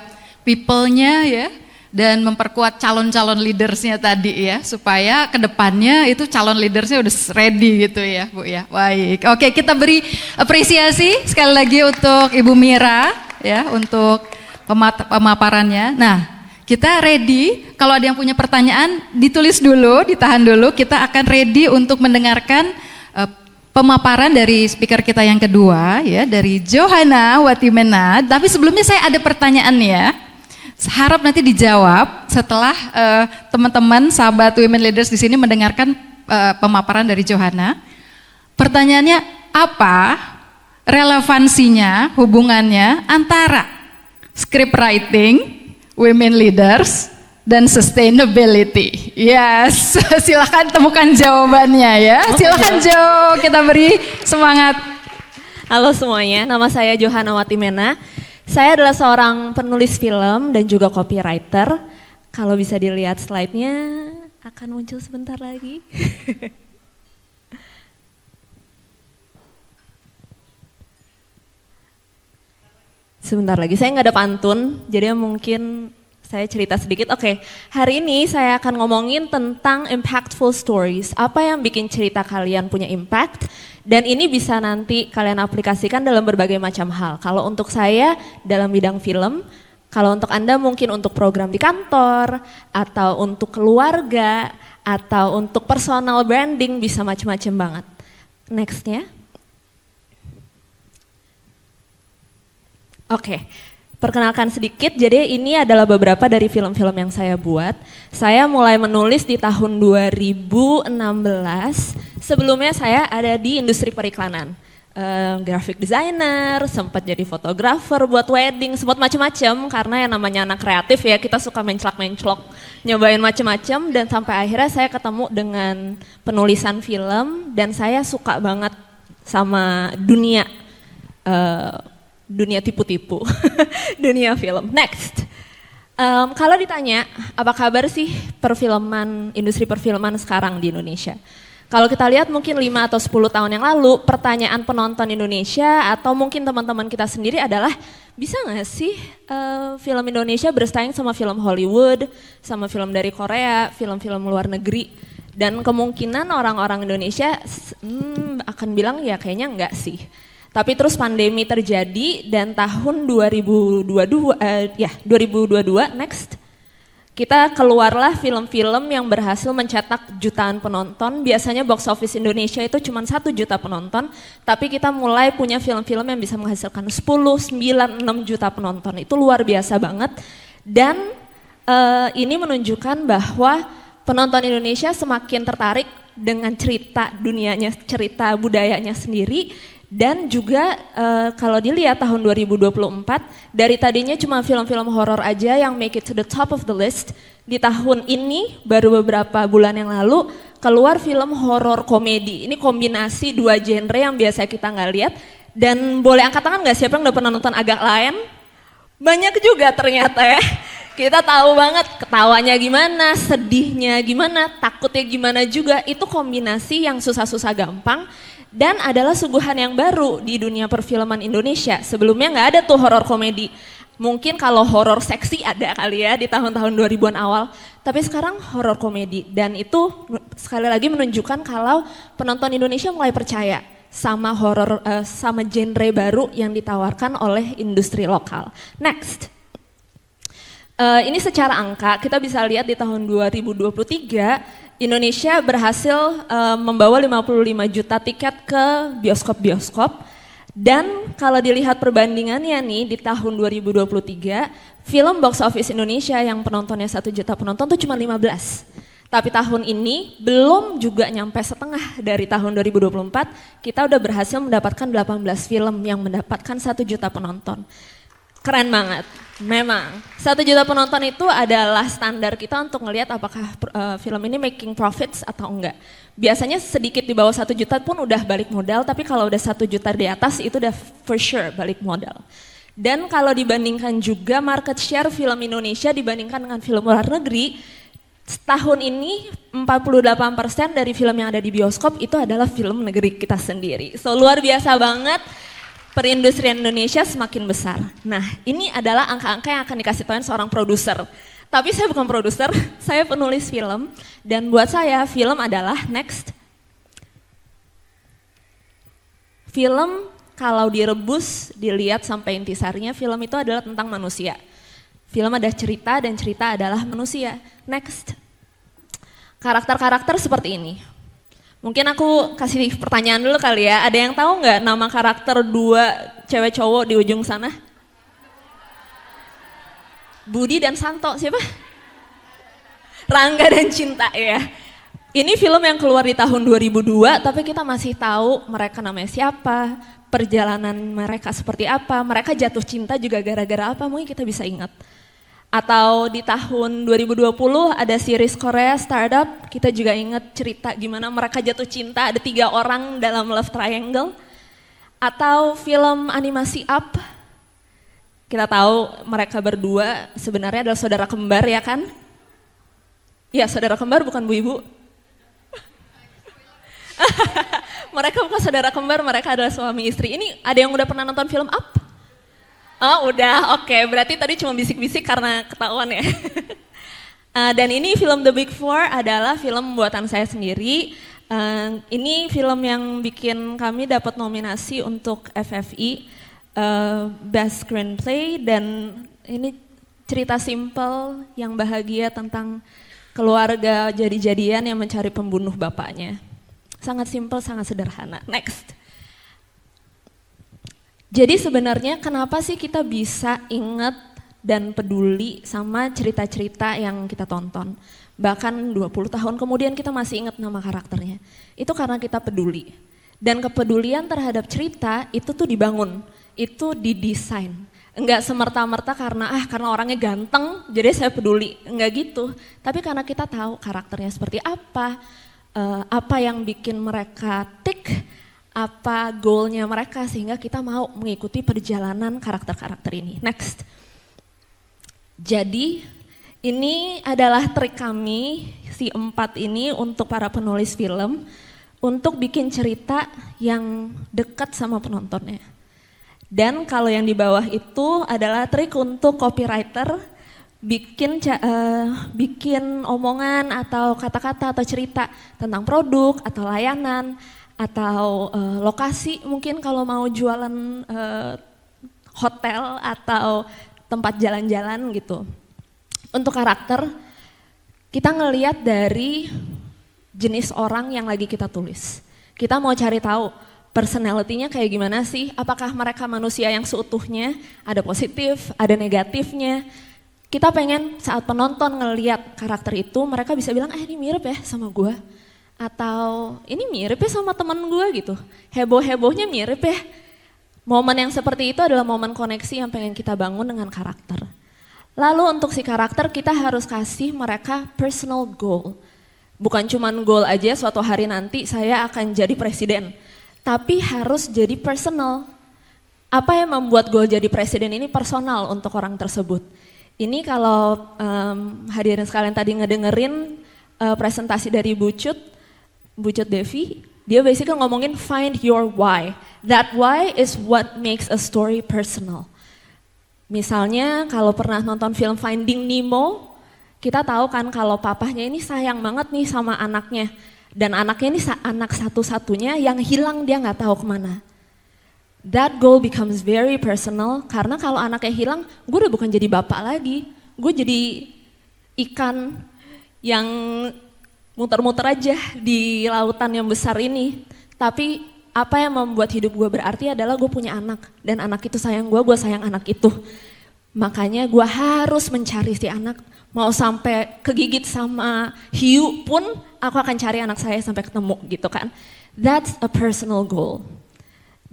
people-nya ya, dan memperkuat calon-calon leadersnya tadi ya, supaya kedepannya itu calon leadersnya udah ready gitu ya Bu ya. Baik, oke, kita beri apresiasi sekali lagi untuk Ibu Mira ya untuk pemaparannya. Nah, kita ready, kalau ada yang punya pertanyaan ditulis dulu, ditahan dulu, kita akan ready untuk mendengarkan pemaparan dari speaker kita yang kedua ya, dari Johanna Watimena. Tapi sebelumnya saya ada pertanyaan ya, harap nanti dijawab setelah teman-teman sahabat Women Leaders di sini mendengarkan pemaparan dari Johanna. Pertanyaannya, apa relevansinya, hubungannya antara script writing, women leaders, dan sustainability? Yes, silakan temukan jawabannya ya. Silakan Jo, kita beri semangat. Halo semuanya, nama saya Johanna Watimena. Saya adalah seorang penulis film dan juga copywriter. Kalau bisa dilihat slide-nya akan muncul sebentar lagi. Sebentar lagi, saya nggak ada pantun, jadi mungkin saya cerita sedikit. Oke, hari ini saya akan ngomongin tentang impactful stories. Apa yang bikin cerita kalian punya impact, dan ini bisa nanti kalian aplikasikan dalam berbagai macam hal. Kalau untuk saya dalam bidang film, kalau untuk Anda mungkin untuk program di kantor, atau untuk keluarga, atau untuk personal branding, bisa macam-macam banget. Next-nya. Oke, perkenalkan sedikit, jadi ini adalah beberapa dari film-film yang saya buat. Saya mulai menulis di tahun 2016, sebelumnya saya ada di industri periklanan. Graphic designer, sempat jadi fotografer buat wedding, sempat macam-macam karena yang namanya anak kreatif ya, kita suka menclok-menclok, nyobain macam-macam, dan sampai akhirnya saya ketemu dengan penulisan film dan saya suka banget sama dunia tipu-tipu, dunia film. Next, kalau ditanya apa kabar sih industri perfilman sekarang di Indonesia? Kalau kita lihat mungkin 5 atau 10 tahun yang lalu, pertanyaan penonton Indonesia atau mungkin teman-teman kita sendiri adalah, bisa nggak sih film Indonesia bersaing sama film Hollywood, sama film dari Korea, film-film luar negeri? Dan kemungkinan orang-orang Indonesia akan bilang ya kayaknya enggak sih. Tapi terus pandemi terjadi dan tahun 2022, next, kita keluarlah film-film yang berhasil mencetak jutaan penonton. Biasanya box office Indonesia itu cuma 1 juta penonton, tapi kita mulai punya film-film yang bisa menghasilkan 10, 9, 6 juta penonton. Itu luar biasa banget. Dan ini menunjukkan bahwa penonton Indonesia semakin tertarik dengan cerita dunianya, cerita budayanya sendiri. Dan juga kalau dilihat tahun 2024, dari tadinya cuma film-film horor aja yang make it to the top of the list, di tahun ini baru beberapa bulan yang lalu keluar film horor komedi. Ini kombinasi 2 genre yang biasa kita nggak lihat. Dan boleh angkat tangan nggak siapa yang udah pernah nonton Agak Lain? Banyak juga ternyata ya. Kita tahu banget ketawanya gimana, sedihnya gimana, takutnya gimana juga. Itu kombinasi yang susah-susah gampang. Dan adalah suguhan yang baru di dunia perfilman Indonesia. Sebelumnya nggak ada tuh horor komedi. Mungkin kalau horor seksi ada kali ya di tahun-tahun 2000-an awal. Tapi sekarang horor komedi. Dan itu sekali lagi menunjukkan kalau penonton Indonesia mulai percaya sama sama genre baru yang ditawarkan oleh industri lokal. Next. Ini secara angka kita bisa lihat di tahun 2023 Indonesia berhasil membawa 55 juta tiket ke bioskop-bioskop. Dan kalau dilihat perbandingannya nih di tahun 2023, film box office Indonesia yang penontonnya 1 juta penonton tuh cuma 15. Tapi tahun ini belum juga nyampe setengah dari tahun 2024, kita udah berhasil mendapatkan 18 film yang mendapatkan 1 juta penonton. Keren banget, memang. 1 juta penonton itu adalah standar kita untuk ngelihat apakah film ini making profits atau enggak. Biasanya sedikit di bawah 1 juta pun udah balik modal, tapi kalau udah 1 juta di atas itu udah for sure balik modal. Dan kalau dibandingkan juga market share film Indonesia dibandingkan dengan film luar negeri, setahun ini 48% dari film yang ada di bioskop itu adalah film negeri kita sendiri. So luar biasa banget, perindustrian Indonesia semakin besar. Nah ini adalah angka-angka yang akan dikasih tahuin seorang produser. Tapi saya bukan produser, saya penulis film. Dan buat saya film adalah next. Film kalau direbus, dilihat sampai intisarinya, film itu adalah tentang manusia. Film ada cerita dan cerita adalah manusia. Next. Karakter-karakter seperti ini. Mungkin aku kasih pertanyaan dulu kali ya. Ada yang tahu nggak nama karakter 2 cewek cowok di ujung sana? Budi dan Santo, siapa? Rangga dan Cinta ya. Ini film yang keluar di tahun 2002, tapi kita masih tahu mereka namanya siapa, perjalanan mereka seperti apa, mereka jatuh cinta juga gara-gara apa, mungkin kita bisa ingat. Atau di tahun 2020 ada series Korea Startup, kita juga ingat cerita gimana mereka jatuh cinta, ada 3 orang dalam love triangle. Atau film animasi Up, kita tahu mereka berdua sebenarnya adalah saudara kembar ya kan? Ya saudara kembar bukan bu ibu. Mereka bukan saudara kembar, mereka adalah suami istri. Ini ada yang udah pernah nonton film Up? Oh udah, oke. Berarti tadi cuma bisik-bisik karena ketahuan ya. Dan ini film The Big Four adalah film buatan saya sendiri. Ini film yang bikin kami dapat nominasi untuk FFI Best Screenplay, dan ini cerita simple yang bahagia tentang keluarga jadi-jadian yang mencari pembunuh bapaknya. Sangat simple, sangat sederhana. Next. Jadi sebenarnya kenapa sih kita bisa ingat dan peduli sama cerita-cerita yang kita tonton? Bahkan 20 tahun kemudian kita masih ingat nama karakternya. Itu karena kita peduli. Dan kepedulian terhadap cerita itu tuh dibangun, itu didesain. Enggak semerta-merta karena orangnya ganteng jadi saya peduli, enggak gitu. Tapi karena kita tahu karakternya seperti apa yang bikin mereka tik, apa goalnya mereka sehingga kita mau mengikuti perjalanan karakter-karakter ini. Next. Jadi ini adalah trik kami si 4 ini untuk para penulis film untuk bikin cerita yang dekat sama penontonnya. Dan kalau yang di bawah itu adalah trik untuk copywriter bikin omongan atau kata-kata atau cerita tentang produk atau layanan atau lokasi, mungkin kalau mau jualan hotel atau tempat jalan-jalan gitu. Untuk karakter kita ngelihat dari jenis orang yang lagi kita tulis. Kita mau cari tahu personality-nya kayak gimana sih, apakah mereka manusia yang seutuhnya, ada positif, ada negatifnya. Kita pengen saat penonton ngelihat karakter itu, mereka bisa bilang, ini mirip ya sama gue. Atau ini mirip ya sama teman gue gitu, heboh-hebohnya mirip ya. Momen yang seperti itu adalah momen koneksi yang pengen kita bangun dengan karakter. Lalu untuk si karakter kita harus kasih mereka personal goal. Bukan cuman goal aja suatu hari nanti saya akan jadi presiden. Tapi harus jadi personal. Apa yang membuat goal jadi presiden ini personal untuk orang tersebut. Ini kalau hadirin sekalian tadi ngedengerin presentasi dari Bucut Devi, dia basically ngomongin find your why. That why is what makes a story personal. Misalnya kalau pernah nonton film Finding Nemo, kita tahu kan kalau papahnya ini sayang banget nih sama anaknya. Dan anaknya ini anak satu-satunya yang hilang, dia nggak tahu kemana. That goal becomes very personal karena kalau anaknya hilang, gue udah bukan jadi bapak lagi. Gue jadi ikan yang muter-muter aja di lautan yang besar ini. Tapi apa yang membuat hidup gue berarti adalah gue punya anak. Dan anak itu sayang gue sayang anak itu. Makanya gue harus mencari si anak. Mau sampai kegigit sama hiu pun aku akan cari anak saya sampai ketemu gitu kan. That's a personal goal.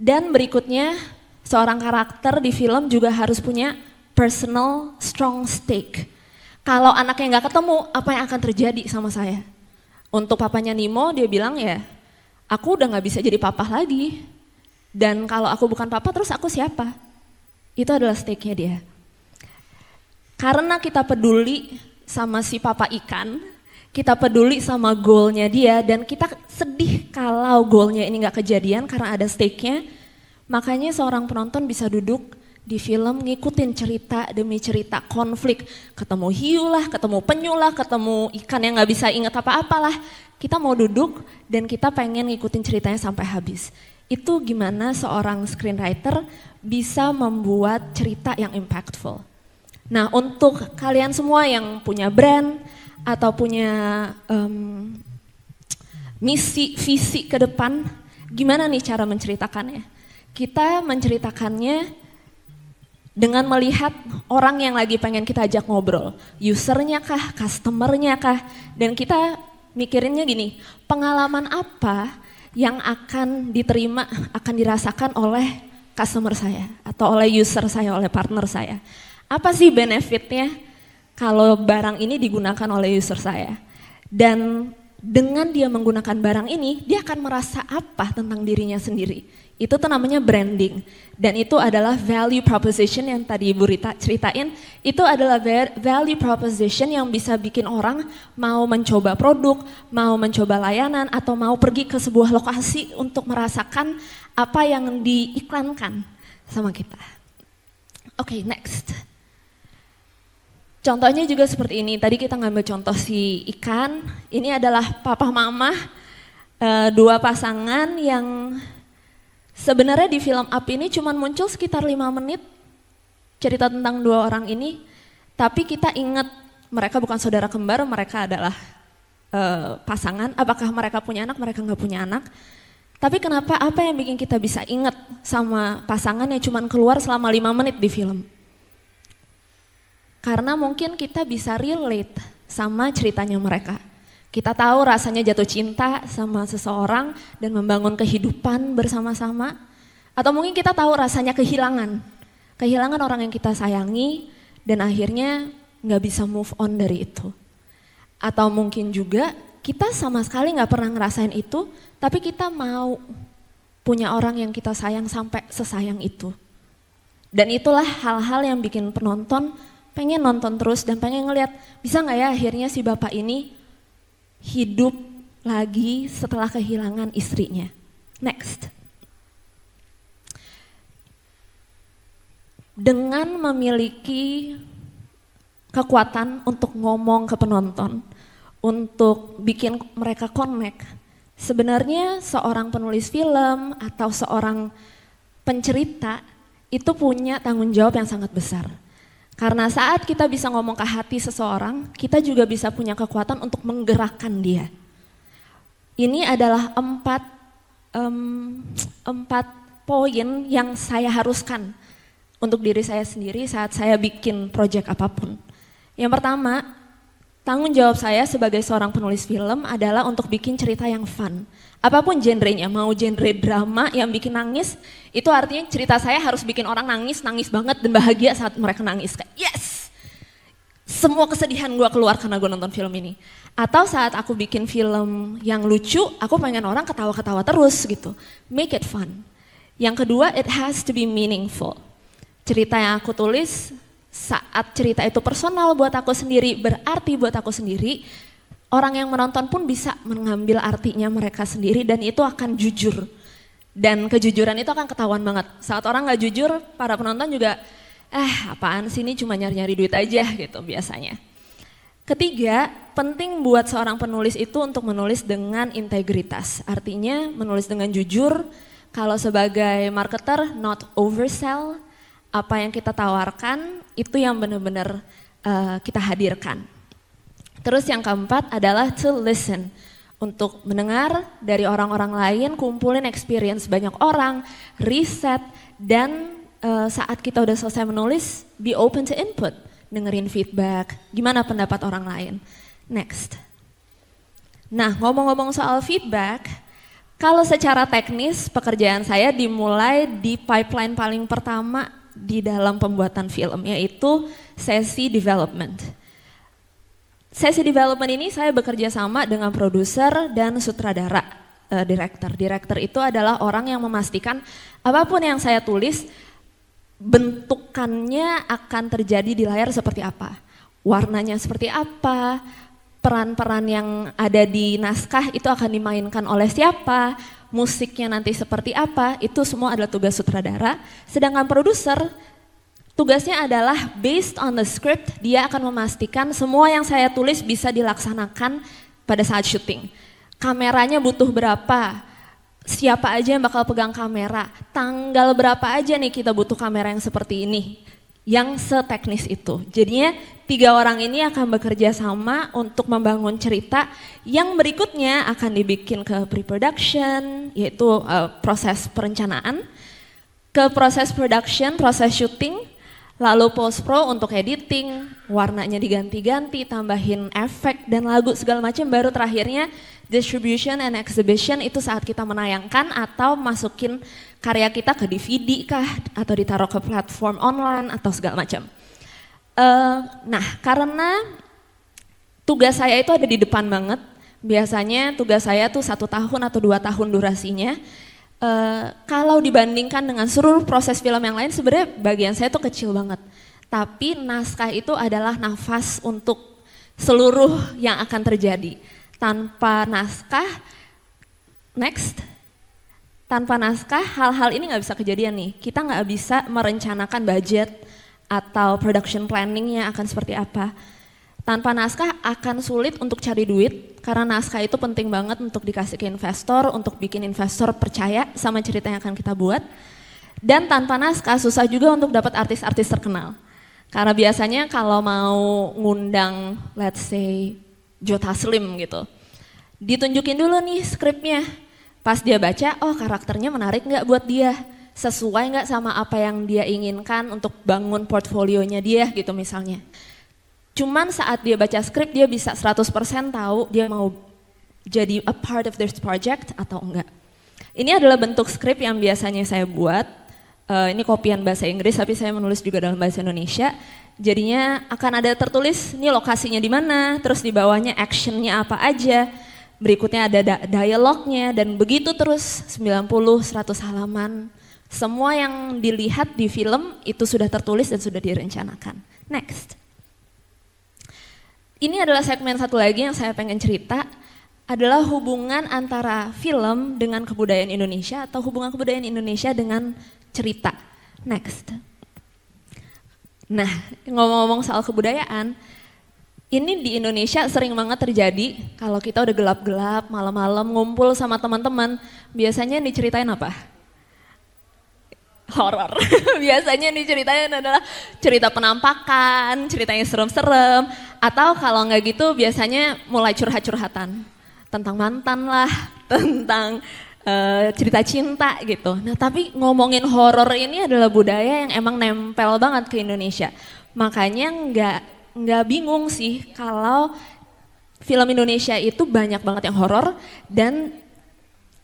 Dan berikutnya seorang karakter di film juga harus punya personal strong stake. Kalau anaknya nggak ketemu, apa yang akan terjadi sama saya? Untuk papanya Nemo dia bilang ya, aku udah nggak bisa jadi papa lagi. Dan kalau aku bukan papa terus aku siapa? Itu adalah stake-nya dia. Karena kita peduli sama si papa ikan, kita peduli sama goalnya dia, dan kita sedih kalau goalnya ini gak kejadian karena ada stake-nya, makanya seorang penonton bisa duduk di film ngikutin cerita demi cerita konflik, ketemu hiu lah, ketemu penyu lah, ketemu ikan yang gak bisa ingat apa-apalah, kita mau duduk dan kita pengen ngikutin ceritanya sampai habis. Itu gimana seorang screenwriter bisa membuat cerita yang impactful. Nah, untuk kalian semua yang punya brand atau punya misi, visi ke depan, gimana nih cara menceritakannya? Kita menceritakannya dengan melihat orang yang lagi pengen kita ajak ngobrol, usernya kah, customernya kah, dan kita mikirinnya gini, pengalaman apa yang akan diterima, akan dirasakan oleh customer saya, atau oleh user saya, oleh partner saya. Apa sih benefitnya kalau barang ini digunakan oleh user saya? Dan dengan dia menggunakan barang ini, dia akan merasa apa tentang dirinya sendiri. Itu tuh namanya branding. Dan itu adalah value proposition yang tadi Ibu Rita ceritain. Itu adalah value proposition yang bisa bikin orang mau mencoba produk, mau mencoba layanan, atau mau pergi ke sebuah lokasi untuk merasakan apa yang diiklankan sama kita. Oke, next. Contohnya juga seperti ini, tadi kita ngambil contoh si ikan, ini adalah papa mama, dua pasangan yang sebenarnya di film Up ini cuma muncul sekitar 5 menit cerita tentang dua orang ini, tapi kita ingat mereka bukan saudara kembar, mereka adalah pasangan, apakah mereka punya anak, mereka nggak punya anak. Tapi kenapa, apa yang bikin kita bisa ingat sama pasangan yang cuma keluar selama 5 menit di film? Karena mungkin kita bisa relate sama ceritanya mereka. Kita tahu rasanya jatuh cinta sama seseorang dan membangun kehidupan bersama-sama. Atau mungkin kita tahu rasanya kehilangan. Kehilangan orang yang kita sayangi dan akhirnya gak bisa move on dari itu. Atau mungkin juga kita sama sekali gak pernah ngerasain itu, tapi kita mau punya orang yang kita sayang sampai sesayang itu. Dan itulah hal-hal yang bikin penonton pengen nonton terus dan pengen ngeliat bisa nggak ya akhirnya si bapak ini hidup lagi setelah kehilangan istrinya. Next. Dengan memiliki kekuatan untuk ngomong ke penonton, untuk bikin mereka connect, sebenarnya seorang penulis film atau seorang pencerita itu punya tanggung jawab yang sangat besar. Karena saat kita bisa ngomong ke hati seseorang, kita juga bisa punya kekuatan untuk menggerakkan dia. Ini adalah 4 poin yang saya haruskan untuk diri saya sendiri saat saya bikin proyek apapun. Yang pertama, tanggung jawab saya sebagai seorang penulis film adalah untuk bikin cerita yang fun. Apapun genrenya, mau genre drama yang bikin nangis, itu artinya cerita saya harus bikin orang nangis banget dan bahagia saat mereka nangis. Kayak yes, semua kesedihan gue keluar karena gue nonton film ini. Atau saat aku bikin film yang lucu, aku pengen orang ketawa-ketawa terus gitu. Make it fun. Yang kedua, it has to be meaningful. Cerita yang aku tulis, saat cerita itu personal buat aku sendiri, berarti buat aku sendiri, orang yang menonton pun bisa mengambil artinya mereka sendiri dan itu akan jujur. Dan kejujuran itu akan ketahuan banget. Saat orang gak jujur, para penonton juga, apaan sih ini cuma nyari-nyari duit aja gitu biasanya. Ketiga, penting buat seorang penulis itu untuk menulis dengan integritas. Artinya menulis dengan jujur, kalau sebagai marketer not oversell, apa yang kita tawarkan itu yang benar-benar kita hadirkan. Terus yang keempat adalah to listen, untuk mendengar dari orang-orang lain, kumpulin experience banyak orang, riset, dan saat kita udah selesai menulis, be open to input, dengerin feedback, gimana pendapat orang lain. Next. Nah, ngomong-ngomong soal feedback, kalau secara teknis pekerjaan saya dimulai di pipeline paling pertama di dalam pembuatan film, yaitu sesi development. Sesi development ini saya bekerja sama dengan produser dan sutradara, director. Director itu adalah orang yang memastikan apapun yang saya tulis bentukannya akan terjadi di layar seperti apa, warnanya seperti apa, peran-peran yang ada di naskah itu akan dimainkan oleh siapa, musiknya nanti seperti apa, itu semua adalah tugas sutradara. Sedangkan produser tugasnya adalah based on the script, dia akan memastikan semua yang saya tulis bisa dilaksanakan pada saat syuting. Kameranya butuh berapa, siapa aja yang bakal pegang kamera, tanggal berapa aja nih kita butuh kamera yang seperti ini, yang seteknis itu. Jadinya 3 orang ini akan bekerja sama untuk membangun cerita yang berikutnya akan dibikin ke pre-production, yaitu proses perencanaan, ke proses production, proses syuting, lalu post-pro untuk editing, warnanya diganti-ganti, tambahin efek dan lagu segala macam, baru terakhirnya distribution and exhibition, itu saat kita menayangkan atau masukin karya kita ke DVD kah, atau ditaruh ke platform online atau segala macam. Nah, karena tugas saya itu ada di depan banget, biasanya tugas saya tuh 1 tahun atau 2 tahun durasinya. Kalau dibandingkan dengan seluruh proses film yang lain, sebenarnya bagian saya tuh kecil banget. Tapi naskah itu adalah nafas untuk seluruh yang akan terjadi. Tanpa naskah, tanpa naskah hal-hal ini nggak bisa kejadian nih. Kita nggak bisa merencanakan budget atau production planningnya akan seperti apa. Tanpa naskah akan sulit untuk cari duit, karena naskah itu penting banget untuk dikasih ke investor, untuk bikin investor percaya sama cerita yang akan kita buat. Dan tanpa naskah susah juga untuk dapat artis-artis terkenal. Karena biasanya kalau mau ngundang, let's say, Joe Taslim gitu, ditunjukin dulu nih skripnya. Pas dia baca, oh karakternya menarik nggak buat dia, sesuai nggak sama apa yang dia inginkan untuk bangun portfolionya dia gitu misalnya. Cuman saat dia baca skrip, dia bisa 100% tahu dia mau jadi a part of this project atau enggak. Ini adalah bentuk skrip yang biasanya saya buat. Ini kopian bahasa Inggris, tapi saya menulis juga dalam bahasa Indonesia. Jadinya akan ada tertulis, ini lokasinya di mana, terus di bawahnya actionnya apa aja. Berikutnya ada dialognya, dan begitu terus 90-100 halaman. Semua yang dilihat di film itu sudah tertulis dan sudah direncanakan. Next. Ini adalah segmen satu lagi yang saya pengen cerita, adalah hubungan antara film dengan kebudayaan Indonesia atau hubungan kebudayaan Indonesia dengan cerita. Next. Nah, ngomong-ngomong soal kebudayaan, ini di Indonesia sering banget terjadi kalau kita udah gelap-gelap, malam-malam ngumpul sama teman-teman, biasanya diceritain apa? Horor. Biasanya diceritain adalah cerita penampakan, ceritanya serem-serem, atau kalau nggak gitu biasanya mulai curhat-curhatan tentang mantan lah, tentang cerita cinta gitu. Nah, tapi ngomongin horor ini adalah budaya yang emang nempel banget ke Indonesia. Makanya nggak bingung sih kalau film Indonesia itu banyak banget yang horor, dan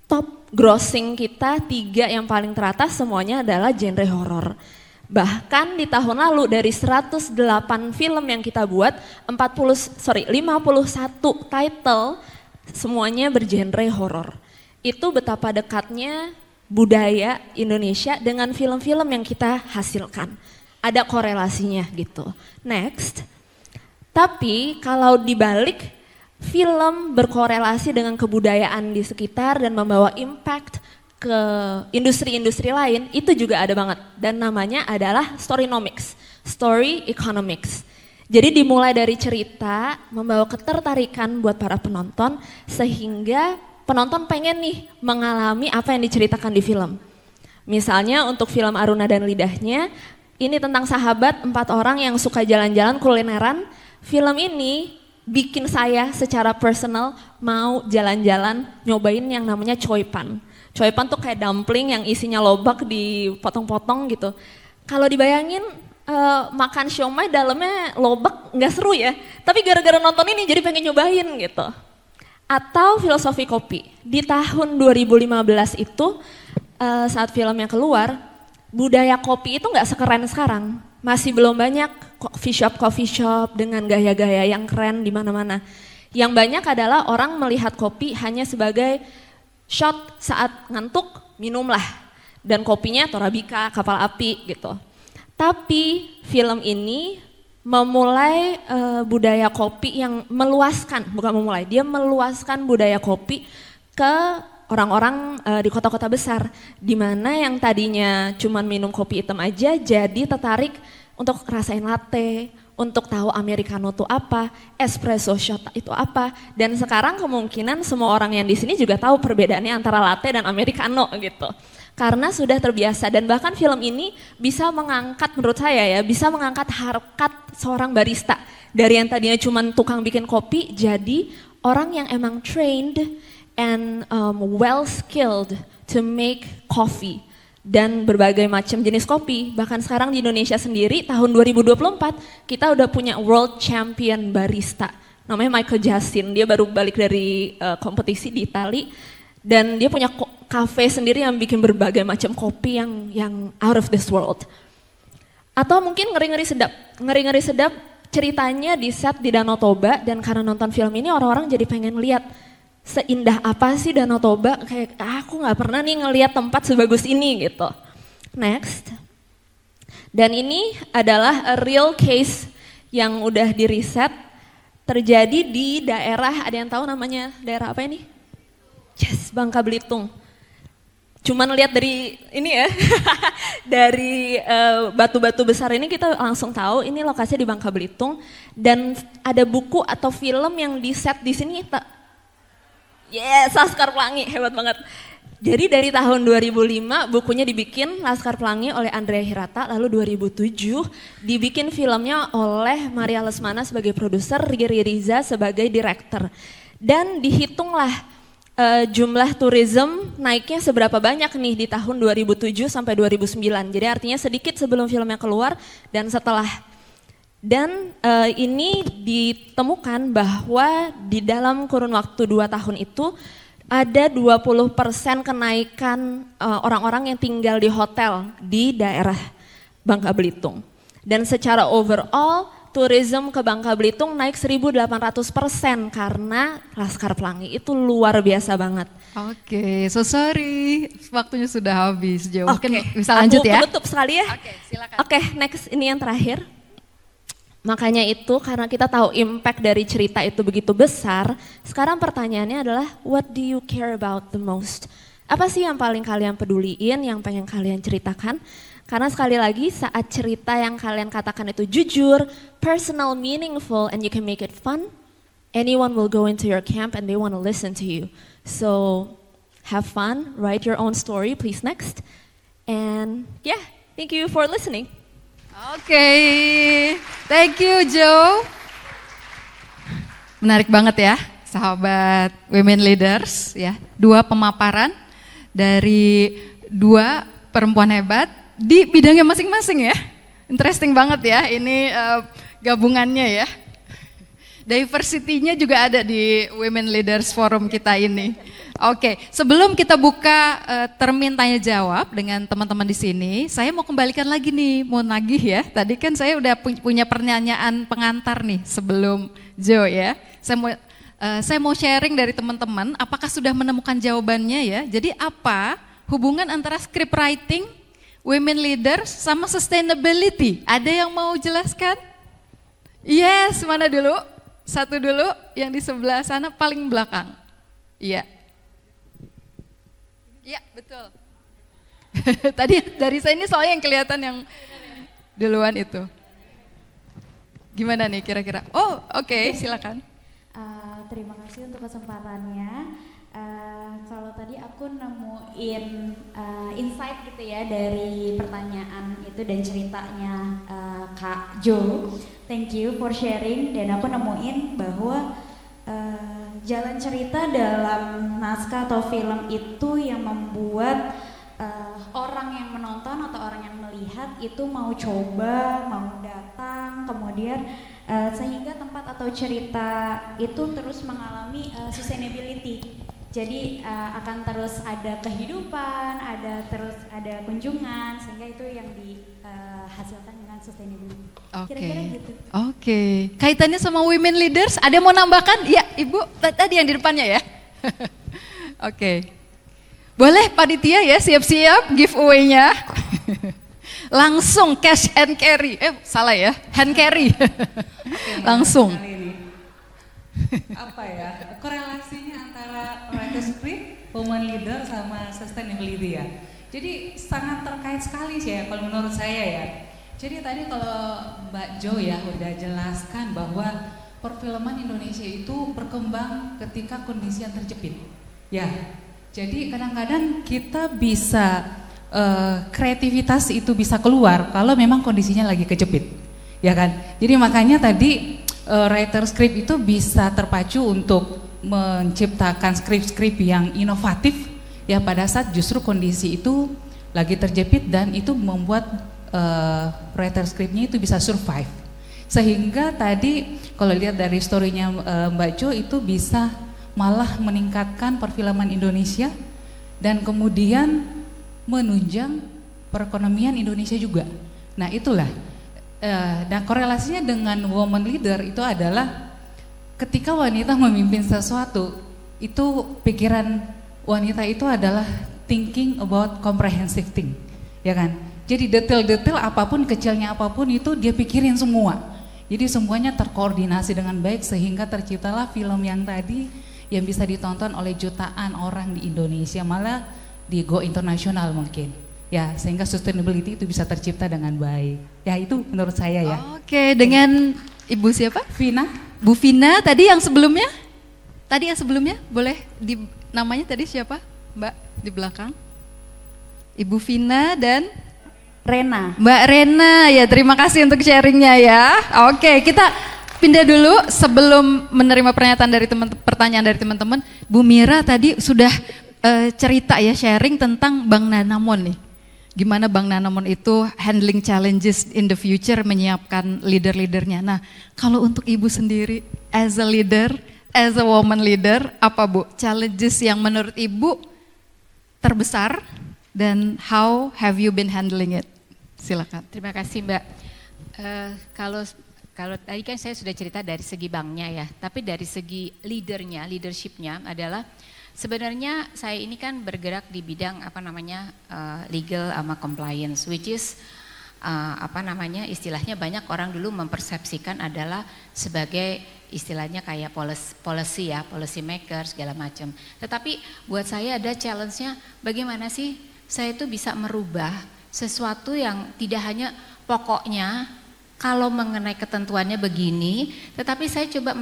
top grossing kita 3 yang paling teratas semuanya adalah genre horor. Bahkan di tahun lalu dari 108 film yang kita buat, 51 title semuanya bergenre horor. Itu betapa dekatnya budaya Indonesia dengan film-film yang kita hasilkan. Ada korelasinya gitu. Next. Tapi kalau dibalik, film berkorelasi dengan kebudayaan di sekitar dan membawa impact ke industri-industri lain, itu juga ada banget. Dan namanya adalah storynomics, story economics. Jadi dimulai dari cerita, membawa ketertarikan buat para penonton, sehingga penonton pengen nih mengalami apa yang diceritakan di film. Misalnya untuk film Aruna dan Lidahnya, ini tentang sahabat 4 orang yang suka jalan-jalan kulineran. Film ini bikin saya secara personal mau jalan-jalan nyobain yang namanya choipan. Choipan tuh kayak dumpling yang isinya lobak dipotong-potong gitu. Kalau dibayangin makan siomay dalamnya lobak nggak seru ya. Tapi gara-gara nonton ini jadi pengen nyobain gitu. Atau filosofi kopi. Di tahun 2015 itu saat filmnya keluar, budaya kopi itu nggak sekeren sekarang. Masih belum banyak coffee shop dengan gaya-gaya yang keren di mana-mana. Yang banyak adalah orang melihat kopi hanya sebagai shot saat ngantuk, minumlah. Dan kopinya Torabika, kapal api gitu. Tapi film ini memulai budaya kopi yang meluaskan, bukan memulai, dia meluaskan budaya kopi ke orang-orang di kota-kota besar, di mana yang tadinya cuman minum kopi hitam aja jadi tertarik untuk rasain latte, untuk tahu americano itu apa, espresso shot itu apa, dan sekarang kemungkinan semua orang yang di sini juga tahu perbedaannya antara latte dan americano gitu. Karena sudah terbiasa, dan bahkan film ini bisa mengangkat, menurut saya ya, bisa mengangkat harkat seorang barista. Dari yang tadinya cuma tukang bikin kopi, jadi orang yang emang trained and well skilled to make coffee. Dan berbagai macam jenis kopi. Bahkan sekarang di Indonesia sendiri, tahun 2024, kita udah punya world champion barista. Namanya Michael Jasin, dia baru balik dari kompetisi di Itali. Dan dia punya cafe sendiri yang bikin berbagai macam kopi yang out of this world. Atau mungkin ngeri-ngeri sedap ceritanya di set di Danau Toba, dan karena nonton film ini orang-orang jadi pengen lihat seindah apa sih Danau Toba, kayak aku nggak pernah nih ngelihat tempat sebagus ini gitu. Next. Dan ini adalah a real case yang udah di riset, terjadi di daerah, ada yang tahu namanya daerah apa ini? Yes, Bangka Belitung. Cuman lihat dari ini ya, dari batu-batu besar ini kita langsung tahu ini lokasinya di Bangka Belitung, dan ada buku atau film yang di set di sini. Yes, Laskar Pelangi, hebat banget. Jadi dari tahun 2005 bukunya dibikin Laskar Pelangi oleh Andrea Hirata, lalu 2007 dibikin filmnya oleh Maria Lesmana sebagai produser, Riri Riza sebagai director. Dan dihitunglah jumlah tourism naiknya seberapa banyak nih di tahun 2007 sampai 2009. Jadi artinya sedikit sebelum filmnya keluar dan setelah. Dan ini ditemukan bahwa di dalam kurun waktu 2 tahun itu ada 20% kenaikan orang-orang yang tinggal di hotel di daerah Bangka Belitung. Dan secara overall tourism ke Bangka Belitung naik 1.800% karena Laskar Pelangi, itu luar biasa banget. Oke, so sorry, waktunya sudah habis. Mungkin bisa lanjut ya? Aku tutup sekali ya. Oke, silakan. Oke, next, ini yang terakhir. Makanya itu karena kita tahu impact dari cerita itu begitu besar, sekarang pertanyaannya adalah what do you care about the most? Apa sih yang paling kalian peduliin, yang pengen kalian ceritakan? Karena sekali lagi saat cerita yang kalian katakan itu jujur, personal, meaningful, and you can make it fun, anyone will go into your camp and they want to listen to you. So have fun, write your own story, please next. And yeah, thank you for listening. Oke, thank you Joe. Menarik banget ya, sahabat Women Leaders ya. 2 pemaparan dari 2 perempuan hebat di bidangnya masing-masing ya. Interesting banget ya, ini gabungannya ya. Diversity-nya juga ada di Women Leaders Forum kita ini. Oke, sebelum kita buka termin tanya jawab dengan teman-teman di sini, saya mau kembalikan lagi nih, mau nagih ya. Tadi kan saya udah punya pertanyaan pengantar nih sebelum Joe ya. Saya mau sharing dari teman-teman, apakah sudah menemukan jawabannya ya. Jadi apa hubungan antara script writing, women leaders sama sustainability? Ada yang mau jelaskan? Yes, mana dulu? Satu dulu, yang di sebelah sana paling belakang. Iya. Iya, betul. Tadi dari saya ini soalnya yang kelihatan yang duluan itu. Gimana nih kira-kira? Oh, oke, silakan. Terima kasih untuk kesempatannya. Kalau tadi aku nemuin insight gitu ya dari pertanyaan itu dan ceritanya Kak Jo. Thank you for sharing, dan aku nemuin bahwa jalan cerita dalam naskah atau film itu yang membuat orang yang menonton atau orang yang melihat itu mau coba, mau datang, kemudian sehingga tempat atau cerita itu terus mengalami sustainability. Jadi akan terus ada kehidupan, ada kunjungan, sehingga itu yang dihasilkan dengan sustainability. Kira-kira gitu. Oke. Kaitannya sama women leaders, ada yang mau nambahkan? Ya, Ibu, tadi yang di depannya ya. Oke. Boleh panitia ya siap-siap giveaway-nya. Langsung cash and carry. Salah ya, hand carry. Langsung. Kali ini. Apa ya, korelasinya antara writer script, woman leader sama sustainability ya. Jadi sangat terkait sekali sih ya kalau menurut saya ya. Jadi tadi kalau Mbak Jo ya udah jelaskan bahwa perfilman Indonesia itu berkembang ketika kondisi yang terjepit. Ya, jadi kadang-kadang kita bisa kreativitas itu bisa keluar kalau memang kondisinya lagi kejepit, ya kan? Jadi makanya tadi writer script itu bisa terpacu untuk menciptakan skrip-skrip yang inovatif ya pada saat justru kondisi itu lagi terjepit dan itu membuat writer scriptnya itu bisa survive. Sehingga tadi kalau lihat dari story-nya Mbak Jo itu bisa malah meningkatkan perfilman Indonesia dan kemudian menunjang perekonomian Indonesia juga. Nah itulah, nah korelasinya dengan woman leader itu adalah ketika wanita memimpin sesuatu, itu pikiran wanita itu adalah thinking about comprehensive thing, ya kan? Jadi detail-detail apapun, kecilnya apapun itu dia pikirin semua. Jadi semuanya terkoordinasi dengan baik sehingga terciptalah film yang tadi yang bisa ditonton oleh jutaan orang di Indonesia, malah di go internasional mungkin. Ya, sehingga sustainability itu bisa tercipta dengan baik. Ya, itu menurut saya ya. Oke, dengan Ibu siapa? Vina, Bu Vina, tadi yang sebelumnya? Tadi yang sebelumnya, boleh namanya tadi siapa? Mbak di belakang. Ibu Vina dan Rena. Mbak Rena, ya terima kasih untuk sharingnya ya. Oke, kita pindah dulu sebelum menerima pertanyaan dari teman-teman. Bu Mira tadi sudah cerita ya, sharing tentang Bank Danamon nih. Gimana Bank Danamon itu handling challenges in the future, menyiapkan leader-leadernya. Nah, kalau untuk Ibu sendiri as a leader, as a woman leader, apa Bu challenges yang menurut Ibu terbesar dan how have you been handling it? Silakan. Terima kasih Mbak. Kalau tadi kan saya sudah cerita dari segi banknya ya, tapi dari segi leadershipnya adalah sebenarnya saya ini kan bergerak di bidang legal sama compliance, which is istilahnya banyak orang dulu mempersepsikan adalah sebagai istilahnya kayak policy ya, policy maker segala macam. Tetapi buat saya ada challenge-nya, bagaimana sih saya itu bisa merubah sesuatu yang tidak hanya pokoknya kalau mengenai ketentuannya begini, tetapi saya coba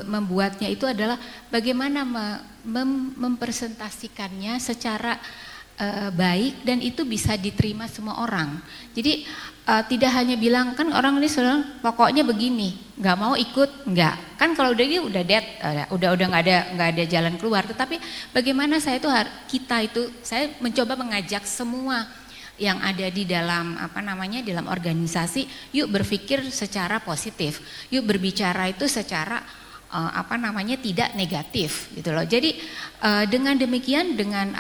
membuatnya itu adalah bagaimana mempresentasikannya secara baik dan itu bisa diterima semua orang. Jadi tidak hanya bilang kan orang ini sudah pokoknya begini, nggak mau ikut, nggak. Kan kalau udah ini udah dead, udah nggak ada jalan keluar. Tetapi bagaimana saya saya mencoba mengajak semua yang ada di dalam dalam organisasi, yuk berpikir secara positif, yuk berbicara itu secara tidak negatif gitu loh. Jadi dengan demikian, dengan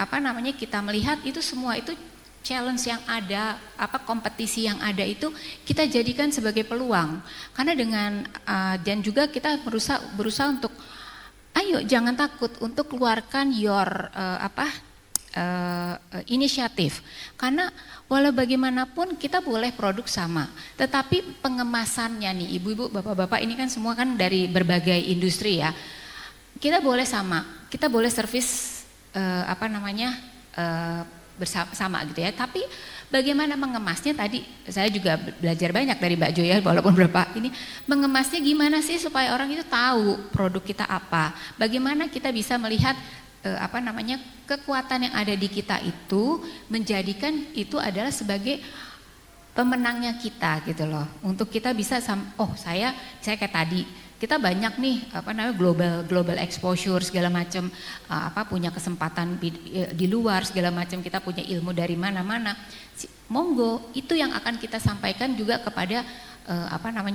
kita melihat itu semua itu challenge yang ada, kompetisi yang ada itu kita jadikan sebagai peluang. Karena dengan dan juga kita berusaha untuk ayo jangan takut untuk keluarkan your inisiatif, karena walau bagaimanapun kita boleh produk sama, tetapi pengemasannya nih ibu-ibu, bapak-bapak ini kan semua kan dari berbagai industri ya, kita boleh sama, kita boleh servis bersama gitu ya, tapi bagaimana mengemasnya tadi saya juga belajar banyak dari Mbak Jo ya, walaupun berapa ini mengemasnya gimana sih supaya orang itu tahu produk kita apa, bagaimana kita bisa melihat kekuatan yang ada di kita itu menjadikan itu adalah sebagai pemenangnya kita gitu loh, untuk kita bisa saya kayak tadi kita banyak nih global exposure segala macam, punya kesempatan di luar segala macam, kita punya ilmu dari mana-mana, monggo itu yang akan kita sampaikan juga kepada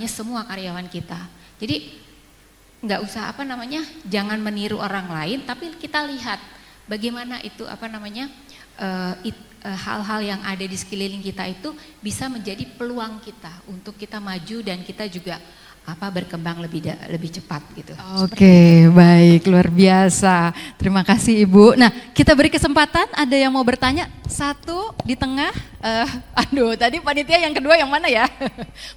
semua karyawan kita. Jadi nggak usah jangan meniru orang lain, tapi kita lihat bagaimana itu hal-hal yang ada di sekeliling kita itu bisa menjadi peluang kita untuk kita maju dan kita juga berkembang lebih cepat gitu. Oke, baik, luar biasa. Terima kasih Ibu. Nah, kita beri kesempatan, ada yang mau bertanya? Satu di tengah. Aduh, tadi panitia yang kedua yang mana ya?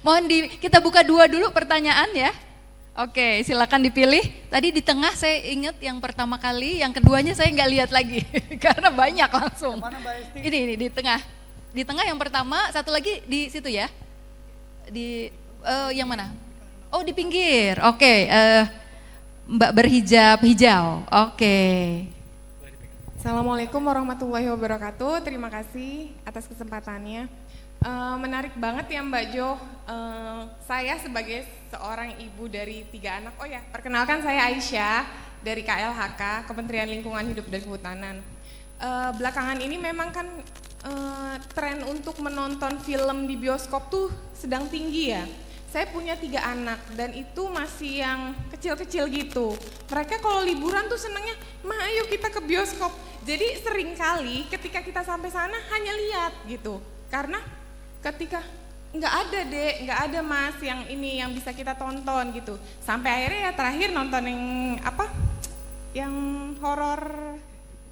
Mohon kita buka dua dulu pertanyaan ya. Oke, silakan dipilih. Tadi di tengah saya ingat yang pertama kali, yang keduanya saya nggak lihat lagi karena banyak langsung. Ini di tengah. Di tengah yang pertama, satu lagi di situ ya. Di yang mana? Oh, di pinggir. Oke, Mbak berhijab hijau. Oke. Assalamualaikum warahmatullahi wabarakatuh. Terima kasih atas kesempatannya. Menarik banget ya Mbak Jo. Saya sebagai seorang ibu dari 3 anak. Oh ya, perkenalkan saya Aisyah dari KLHK, Kementerian Lingkungan Hidup dan Kehutanan. Belakangan ini memang kan tren untuk menonton film di bioskop tuh sedang tinggi ya. Saya punya 3 anak dan itu masih yang kecil-kecil gitu. Mereka kalau liburan tuh senangnya, "Ma, ayo kita ke bioskop." Jadi sering kali ketika kita sampai sana hanya lihat gitu. Karena ketika nggak ada dek, nggak ada mas yang ini yang bisa kita tonton gitu. Sampai akhirnya ya terakhir nonton yang apa? Yang horor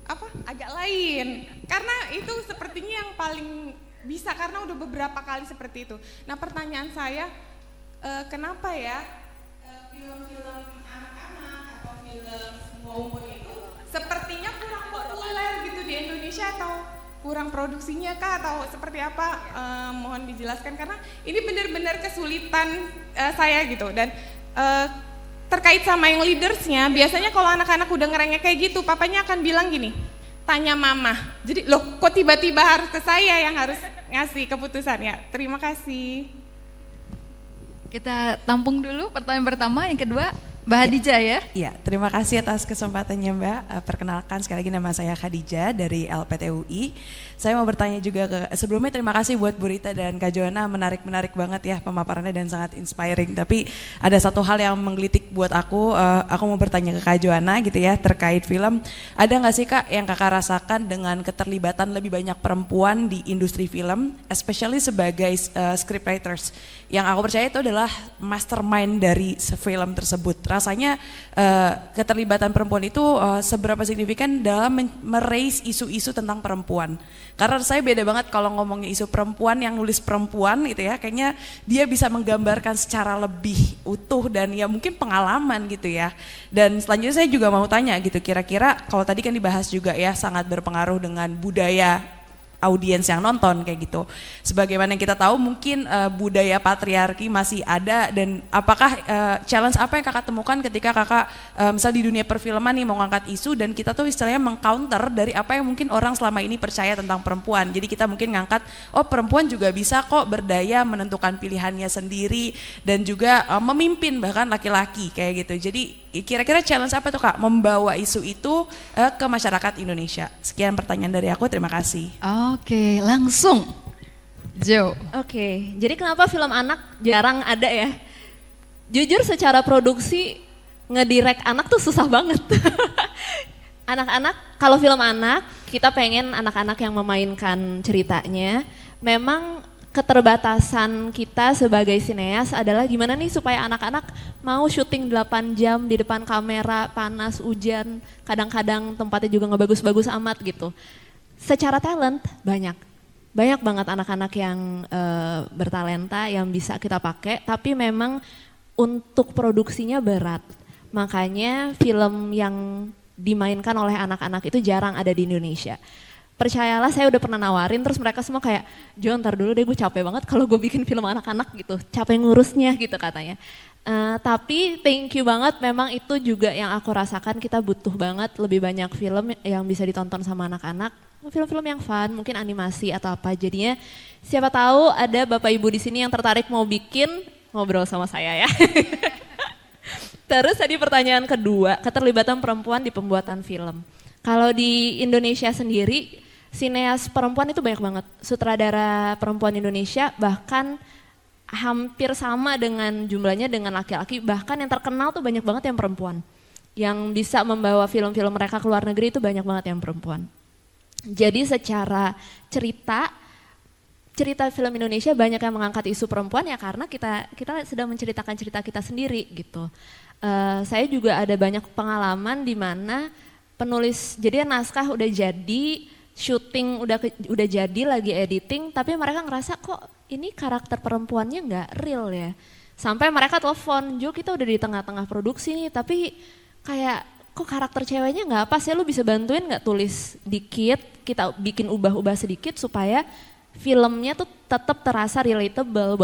apa? Agak lain. Karena itu sepertinya yang paling bisa karena udah beberapa kali seperti itu. Nah pertanyaan saya, kenapa ya film-film anak-anak atau film semua umur itu sepertinya kurang populer gitu di Indonesia atau kurang produksinya kah atau seperti apa? Mohon dijelaskan karena ini benar-benar kesulitan saya gitu dan terkait sama yang leadersnya biasanya kalau anak-anak udah ngerengek kayak gitu papanya akan bilang gini, tanya mama. Jadi loh kok tiba-tiba harus ke saya yang harus ngasih keputusan ya. Terima kasih. Kita tampung dulu pertanyaan pertama, yang kedua Mbak Khadijah ya. Iya, terima kasih atas kesempatannya Mbak. Perkenalkan sekali lagi nama saya Khadijah dari LPTUI. Saya mau bertanya juga sebelumnya terima kasih buat Bu Rita dan Kak Joanna, menarik banget ya pemaparannya dan sangat inspiring. Tapi ada satu hal yang menggelitik buat aku mau bertanya ke Kak Joanna gitu ya terkait film. Ada nggak sih Kak yang Kakak rasakan dengan keterlibatan lebih banyak perempuan di industri film, especially sebagai scriptwriters? Yang aku percaya itu adalah mastermind dari film tersebut. Rasanya keterlibatan perempuan itu seberapa signifikan dalam meraise isu-isu tentang perempuan. Karena saya beda banget kalau ngomongin isu perempuan yang nulis perempuan gitu ya, kayaknya dia bisa menggambarkan secara lebih utuh dan ya mungkin pengalaman gitu ya. Dan selanjutnya saya juga mau tanya gitu, kira-kira kalau tadi kan dibahas juga ya sangat berpengaruh dengan budaya audiens yang nonton kayak gitu. Sebagaimana yang kita tahu mungkin budaya patriarki masih ada dan apakah challenge apa yang kakak temukan ketika kakak misal di dunia perfilman nih mau ngangkat isu dan kita tuh istilahnya mengcounter dari apa yang mungkin orang selama ini percaya tentang perempuan. Jadi kita mungkin ngangkat, oh perempuan juga bisa kok berdaya menentukan pilihannya sendiri dan juga memimpin bahkan laki-laki kayak gitu. Jadi kira-kira challenge apa tuh Kak membawa isu itu ke masyarakat Indonesia? Sekian pertanyaan dari aku, terima kasih. Oke, langsung Jo. Oke, jadi kenapa film anak jarang ada ya? Jujur secara produksi ngedirect anak tuh susah banget. Anak-anak, kalau film anak kita pengen anak-anak yang memainkan ceritanya. Memang keterbatasan kita sebagai sineas adalah gimana nih supaya anak-anak mau syuting 8 jam di depan kamera, panas, hujan, kadang-kadang tempatnya juga nggak bagus-bagus amat gitu. Secara talent banyak banget anak-anak yang bertalenta yang bisa kita pakai, tapi memang untuk produksinya berat. Makanya film yang dimainkan oleh anak-anak itu jarang ada di Indonesia. Percayalah saya udah pernah nawarin terus mereka semua kayak, "Jo ntar dulu deh gue capek banget kalau gue bikin film anak-anak gitu, capek ngurusnya gitu katanya." Tapi thank you banget, memang itu juga yang aku rasakan, kita butuh banget lebih banyak film yang bisa ditonton sama anak-anak. Film-film yang fun, mungkin animasi atau apa. Jadinya siapa tahu ada Bapak Ibu di sini yang tertarik mau bikin, ngobrol sama saya ya. Terus tadi pertanyaan kedua, keterlibatan perempuan di pembuatan film. Kalau di Indonesia sendiri, sineas perempuan itu banyak banget. Sutradara perempuan Indonesia bahkan hampir sama dengan jumlahnya dengan laki-laki, bahkan yang terkenal tuh banyak banget yang perempuan. Yang bisa membawa film-film mereka ke luar negeri itu banyak banget yang perempuan. Jadi secara cerita cerita film Indonesia banyak yang mengangkat isu perempuan ya karena kita sedang menceritakan cerita kita sendiri gitu. Saya juga ada banyak pengalaman di mana penulis, jadi naskah udah jadi, syuting udah jadi, lagi editing, tapi mereka ngerasa kok ini karakter perempuannya nggak real ya. Sampai mereka telepon, Jo kita udah di tengah-tengah produksi nih, tapi kayak kok karakter ceweknya nggak pas ya, lu bisa bantuin nggak tulis dikit, kita bikin ubah-ubah sedikit supaya filmnya tuh tetap terasa relatable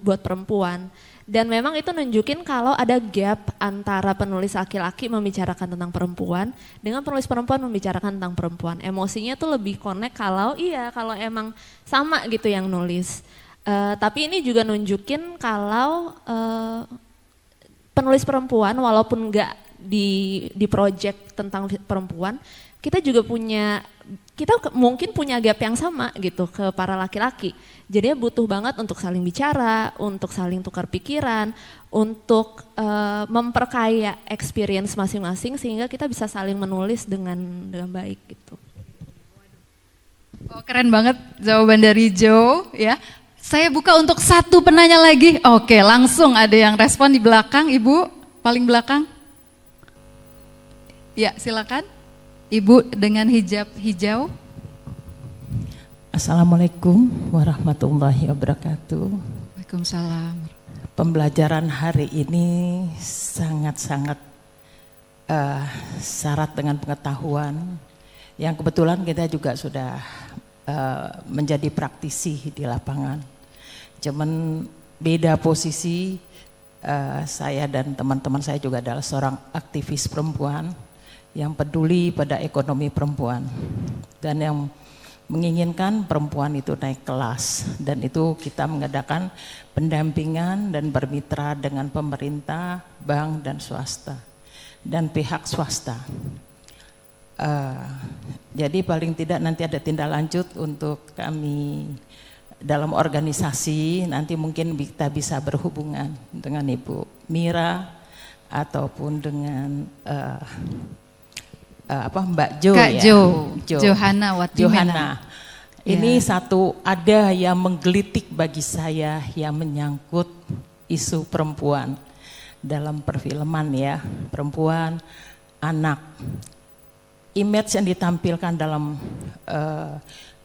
buat perempuan. Dan memang itu nunjukin kalau ada gap antara penulis laki-laki membicarakan tentang perempuan dengan penulis perempuan membicarakan tentang perempuan. Emosinya tuh lebih connect kalau emang sama gitu yang nulis. Tapi ini juga nunjukin kalau penulis perempuan walaupun nggak di project tentang perempuan, kita mungkin punya gap yang sama gitu ke para laki-laki. Jadinya butuh banget untuk saling bicara, untuk saling tukar pikiran, untuk memperkaya experience masing-masing sehingga kita bisa saling menulis dengan baik gitu. Oh, keren banget jawaban dari Jo ya. Saya buka untuk satu penanya lagi. Oke, langsung ada yang respon di belakang, Ibu, paling belakang. Ya, silakan. Ibu dengan hijab hijau. Assalamualaikum warahmatullahi wabarakatuh. Waalaikumsalam. Pembelajaran hari ini sangat-sangat syarat dengan pengetahuan yang kebetulan kita juga sudah menjadi praktisi di lapangan. Cuman beda posisi, saya dan teman-teman saya juga adalah seorang aktivis perempuan yang peduli pada ekonomi perempuan dan yang menginginkan perempuan itu naik kelas, dan itu kita mengadakan pendampingan dan bermitra dengan pemerintah, bank dan swasta dan pihak swasta. Jadi paling tidak nanti ada tindak lanjut untuk kami dalam organisasi, nanti mungkin kita bisa berhubungan dengan Ibu Mira ataupun dengan Mbak Jo, Kak ya. Johana Watimena. Johana. Ini satu ada yang menggelitik bagi saya yang menyangkut isu perempuan dalam perfilman ya, perempuan, anak. Image yang ditampilkan dalam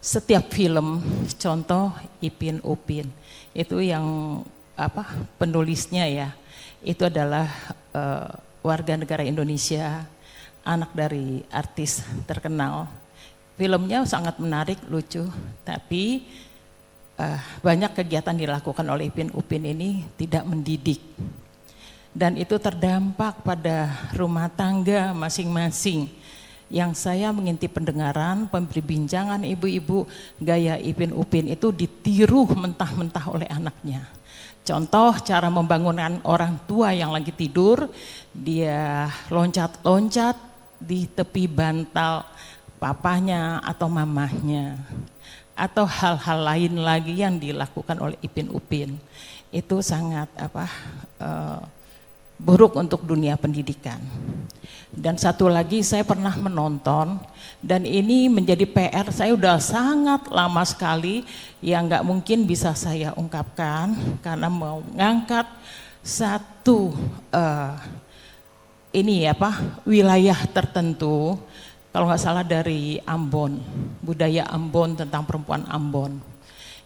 setiap film, contoh Ipin Upin, itu yang penulisnya ya, itu adalah warga negara Indonesia, anak dari artis terkenal. Filmnya sangat menarik, lucu, tapi banyak kegiatan dilakukan oleh Ipin Upin ini tidak mendidik. Dan itu terdampak pada rumah tangga masing-masing. Yang saya mengintip pendengaran, perbincangan ibu-ibu, gaya Ipin Upin itu ditiru mentah-mentah oleh anaknya. Contoh cara membangunkan orang tua yang lagi tidur, dia loncat-loncat di tepi bantal papahnya atau mamahnya, atau hal-hal lain lagi yang dilakukan oleh Ipin Upin. Itu sangat buruk untuk dunia pendidikan. Dan satu lagi saya pernah menonton, dan ini menjadi PR saya udah sangat lama sekali yang nggak mungkin bisa saya ungkapkan karena mau ngangkat satu wilayah tertentu, kalau nggak salah dari Ambon, budaya Ambon tentang perempuan Ambon.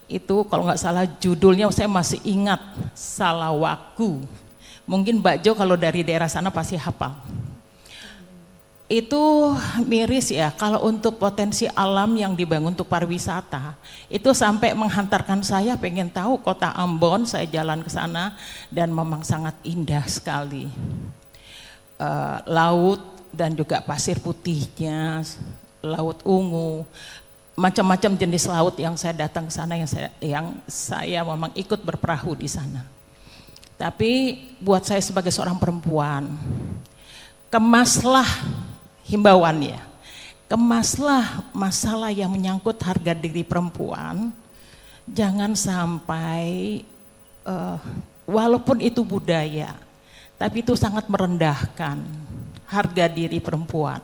Itu kalau nggak salah judulnya saya masih ingat, Salawaku. Mungkin Mbak Jo kalau dari daerah sana pasti hafal. Itu miris ya, kalau untuk potensi alam yang dibangun untuk pariwisata, itu sampai menghantarkan saya pengen tahu kota Ambon, saya jalan ke sana dan memang sangat indah sekali. Laut dan juga pasir putihnya, laut ungu, macam-macam jenis laut yang saya datang ke sana, yang saya memang ikut berperahu di sana. Tapi buat saya sebagai seorang perempuan, kemaslah himbauannya, kemaslah masalah yang menyangkut harga diri perempuan. Jangan sampai walaupun itu budaya, tapi itu sangat merendahkan harga diri perempuan.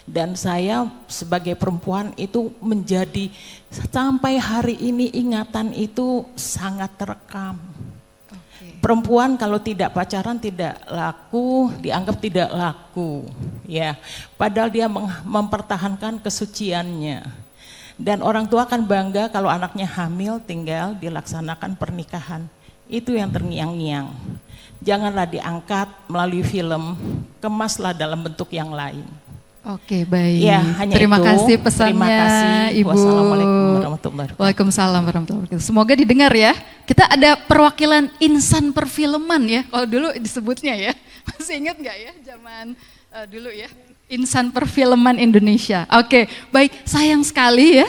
Dan saya sebagai perempuan itu menjadi sampai hari ini ingatan itu sangat terekam. Perempuan kalau tidak pacaran tidak laku, dianggap tidak laku, ya. Padahal dia mempertahankan kesuciannya. Dan orang tua kan bangga kalau anaknya hamil tinggal dilaksanakan pernikahan. Itu yang terngiang-ngiang. Janganlah diangkat melalui film, kemaslah dalam bentuk yang lain. Oke, baik. Ya, hanya terima itu. kasih pesannya, terima kasih. Ibu. Wassalamualaikum warahmatullahi wabarakatuh. Waalaikumsalam warahmatullahi wabarakatuh. Semoga didengar ya. Kita ada perwakilan insan perfilman ya. Kalau dulu disebutnya ya. Masih ingat nggak ya zaman dulu ya? Insan perfilman Indonesia. Oke, baik. Sayang sekali ya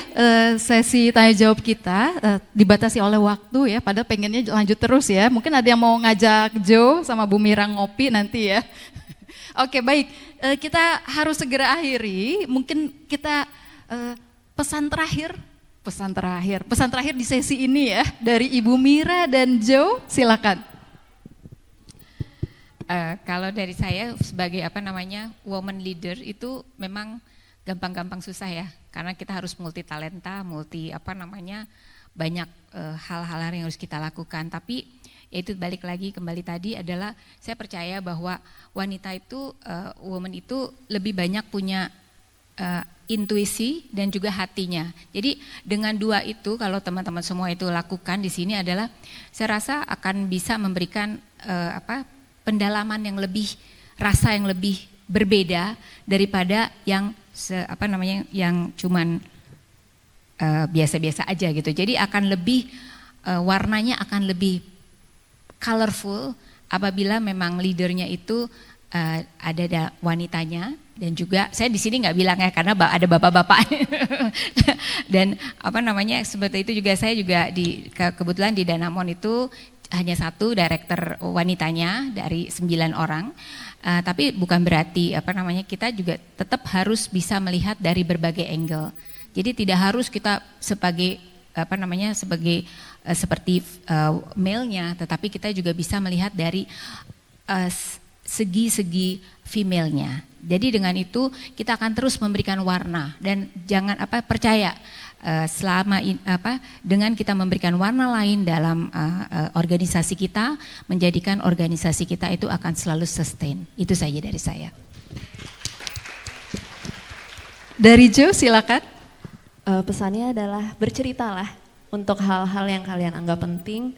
sesi tanya jawab kita dibatasi oleh waktu ya. Padahal pengennya lanjut terus ya. Mungkin ada yang mau ngajak Jo sama Bu Mira ngopi nanti ya. Oke, baik. Kita harus segera akhiri. Mungkin kita pesan terakhir di sesi ini ya dari Ibu Mira dan Jo, silakan. Kalau dari saya sebagai woman leader itu memang gampang-gampang susah ya, karena kita harus multi talenta, banyak hal-hal yang harus kita lakukan. Tapi itu balik lagi kembali tadi adalah saya percaya bahwa wanita itu, woman itu lebih banyak punya intuisi dan juga hatinya. Jadi dengan dua itu kalau teman-teman semua itu lakukan di sini adalah saya rasa akan bisa memberikan pendalaman yang lebih, rasa yang lebih berbeda daripada yang yang cuman biasa-biasa aja gitu. Jadi akan lebih warnanya akan lebih colorful apabila memang leadernya itu ada wanitanya. Dan juga saya di sini nggak bilang ya karena ada bapak-bapak dan seperti itu juga saya juga kebetulan di Danamon itu hanya satu director wanitanya dari 9 orang, tapi bukan berarti kita juga tetap harus bisa melihat dari berbagai angle. Jadi tidak harus kita sebagai seperti male-nya, tetapi kita juga bisa melihat dari segi-segi female-nya. Jadi dengan itu kita akan terus memberikan warna dan jangan percaya dengan kita memberikan warna lain dalam organisasi kita, menjadikan organisasi kita itu akan selalu sustain. Itu saja dari saya. Dari Jo silakan. Pesannya adalah berceritalah untuk hal-hal yang kalian anggap penting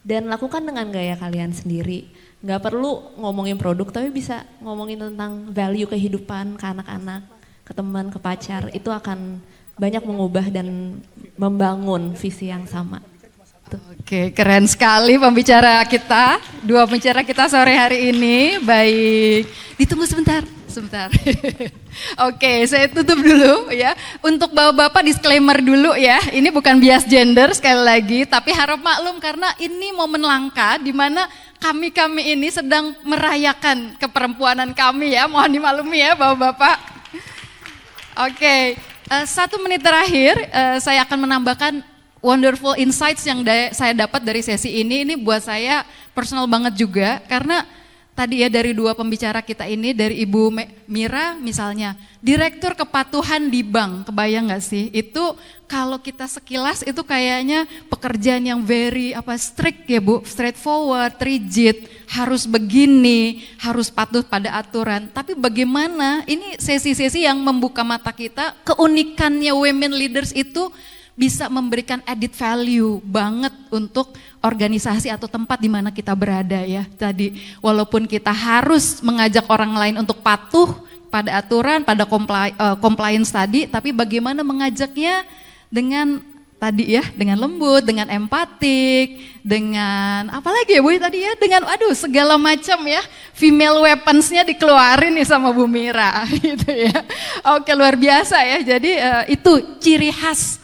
dan lakukan dengan gaya kalian sendiri. Nggak perlu ngomongin produk tapi bisa ngomongin tentang value kehidupan ke anak-anak, ke teman, ke pacar. Itu akan banyak mengubah dan membangun visi yang sama. Oke, keren sekali pembicara kita, dua pembicara kita sore hari ini. Baik, ditunggu sebentar. Oke, saya tutup dulu ya. Untuk bapak-bapak disclaimer dulu ya. Ini bukan bias gender sekali lagi, tapi harap maklum karena ini momen langka di mana kami ini sedang merayakan keperempuanan kami ya. Mohon dimaklumi ya bapak-bapak. Oke, 1 menit terakhir saya akan menambahkan wonderful insights yang saya dapat dari sesi ini. Ini buat saya personal banget juga karena tadi ya dari dua pembicara kita ini, dari Ibu Mira misalnya, direktur kepatuhan di bank, kebayang gak sih? Itu kalau kita sekilas itu kayaknya pekerjaan yang very strict ya Bu, straightforward, rigid, harus begini, harus patuh pada aturan. Tapi bagaimana ini sesi-sesi yang membuka mata kita, keunikannya women leaders itu bisa memberikan added value banget untuk organisasi atau tempat di mana kita berada ya. Tadi walaupun kita harus mengajak orang lain untuk patuh pada aturan, pada compliance tadi, tapi bagaimana mengajaknya dengan tadi ya, dengan lembut, dengan empatik, dengan apa lagi ya Bu tadi ya, dengan segala macam ya, female weapons-nya dikeluarin nih sama Bu Mira gitu ya. Oke, luar biasa ya. Jadi itu ciri khas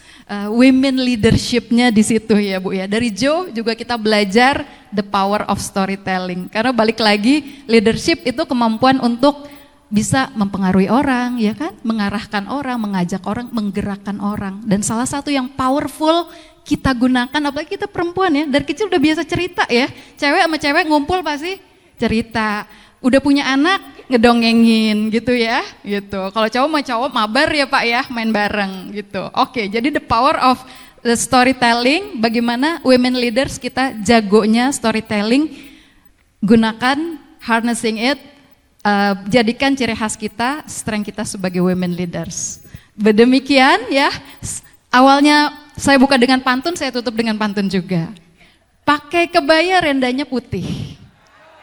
women leadership-nya di situ ya Bu ya. Dari Jo juga kita belajar the power of storytelling. Karena balik lagi leadership itu kemampuan untuk bisa mempengaruhi orang ya kan, mengarahkan orang, mengajak orang, menggerakkan orang. Dan salah satu yang powerful kita gunakan, apalagi kita perempuan ya, dari kecil udah biasa cerita ya. Cewek sama cewek ngumpul pasti cerita. Udah punya anak ngedongengin gitu ya, gitu. Kalau cowok mau cowok mabar ya Pak ya, main bareng gitu. Oke, jadi the power of the storytelling, bagaimana women leaders kita jagonya storytelling, gunakan, harnessing it, jadikan ciri khas kita, strength kita sebagai women leaders. Bedemikian ya, awalnya saya buka dengan pantun, saya tutup dengan pantun juga. Pakai kebaya rendanya putih.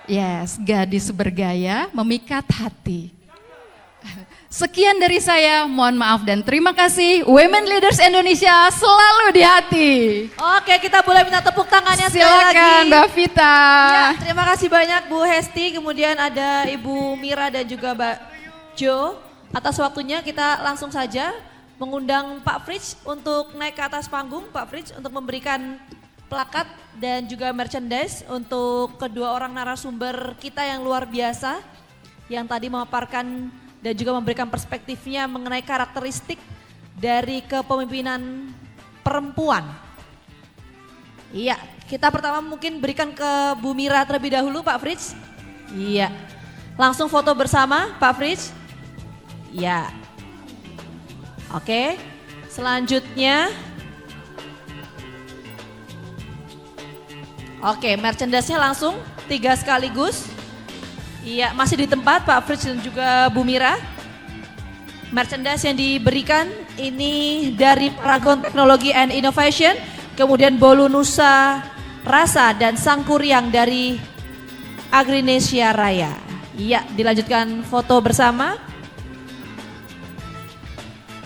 Yes, gadis bergaya memikat hati. Sekian dari saya, mohon maaf dan terima kasih. Women Leaders Indonesia selalu di hati. Oke, kita boleh minta tepuk tangannya sekali lagi. Silakan Mbak Vita. Ya, terima kasih banyak Bu Hesti, kemudian ada Ibu Mira dan juga Mbak Jo. Atas waktunya kita langsung saja mengundang Pak Fritz untuk naik ke atas panggung. Pak Fritz untuk memberikan plakat dan juga merchandise untuk kedua orang narasumber kita yang luar biasa yang tadi memaparkan dan juga memberikan perspektifnya mengenai karakteristik dari kepemimpinan perempuan. Iya, kita pertama mungkin berikan ke Bu Mira terlebih dahulu Pak Fritz. Iya, langsung foto bersama Pak Fritz. Iya. Oke, selanjutnya. Oke, merchandise-nya langsung 3 sekaligus. Iya, masih di tempat Pak Fritz dan juga Bu Mira. Merchandise yang diberikan ini dari Paragon Teknologi and Innovation, kemudian Bolu Nusa Rasa dan Sangkuriang dari Agrinesia Raya. Iya, dilanjutkan foto bersama.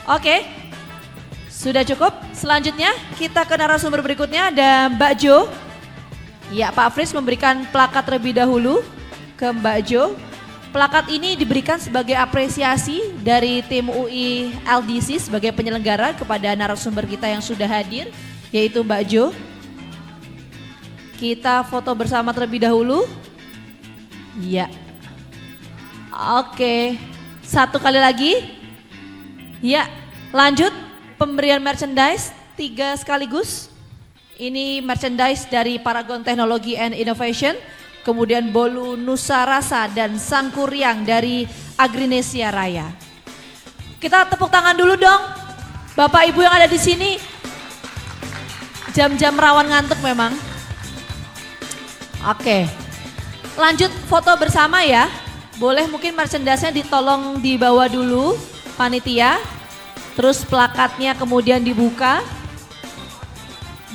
Oke, sudah cukup. Selanjutnya kita ke narasumber berikutnya, ada Mbak Jo. Ya, Pak Fritz memberikan plakat terlebih dahulu ke Mbak Jo. Plakat ini diberikan sebagai apresiasi dari tim UI LDC sebagai penyelenggara kepada narasumber kita yang sudah hadir, yaitu Mbak Jo. Kita foto bersama terlebih dahulu. Ya. Oke, satu kali lagi. Ya, lanjut pemberian merchandise 3 sekaligus. Ini merchandise dari Paragon Teknologi and Innovation, kemudian Bolu Nusa Rasa dan Sangkuriang dari Agrinesia Raya. Kita tepuk tangan dulu dong, Bapak Ibu yang ada di sini. Jam-jam rawan ngantuk memang. Oke, lanjut foto bersama ya. Boleh mungkin merchandise-nya ditolong dibawa dulu, panitia. Terus plakatnya kemudian dibuka.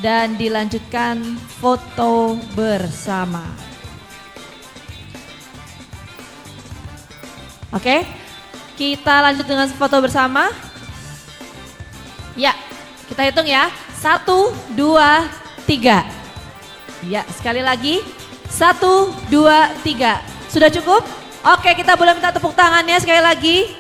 Dan dilanjutkan foto bersama. Oke, kita lanjut dengan foto bersama. Ya, kita hitung ya. 1, 2, 3. Ya, sekali lagi. 1, 2, 3. Sudah cukup? Oke, kita boleh minta tepuk tangannya sekali lagi.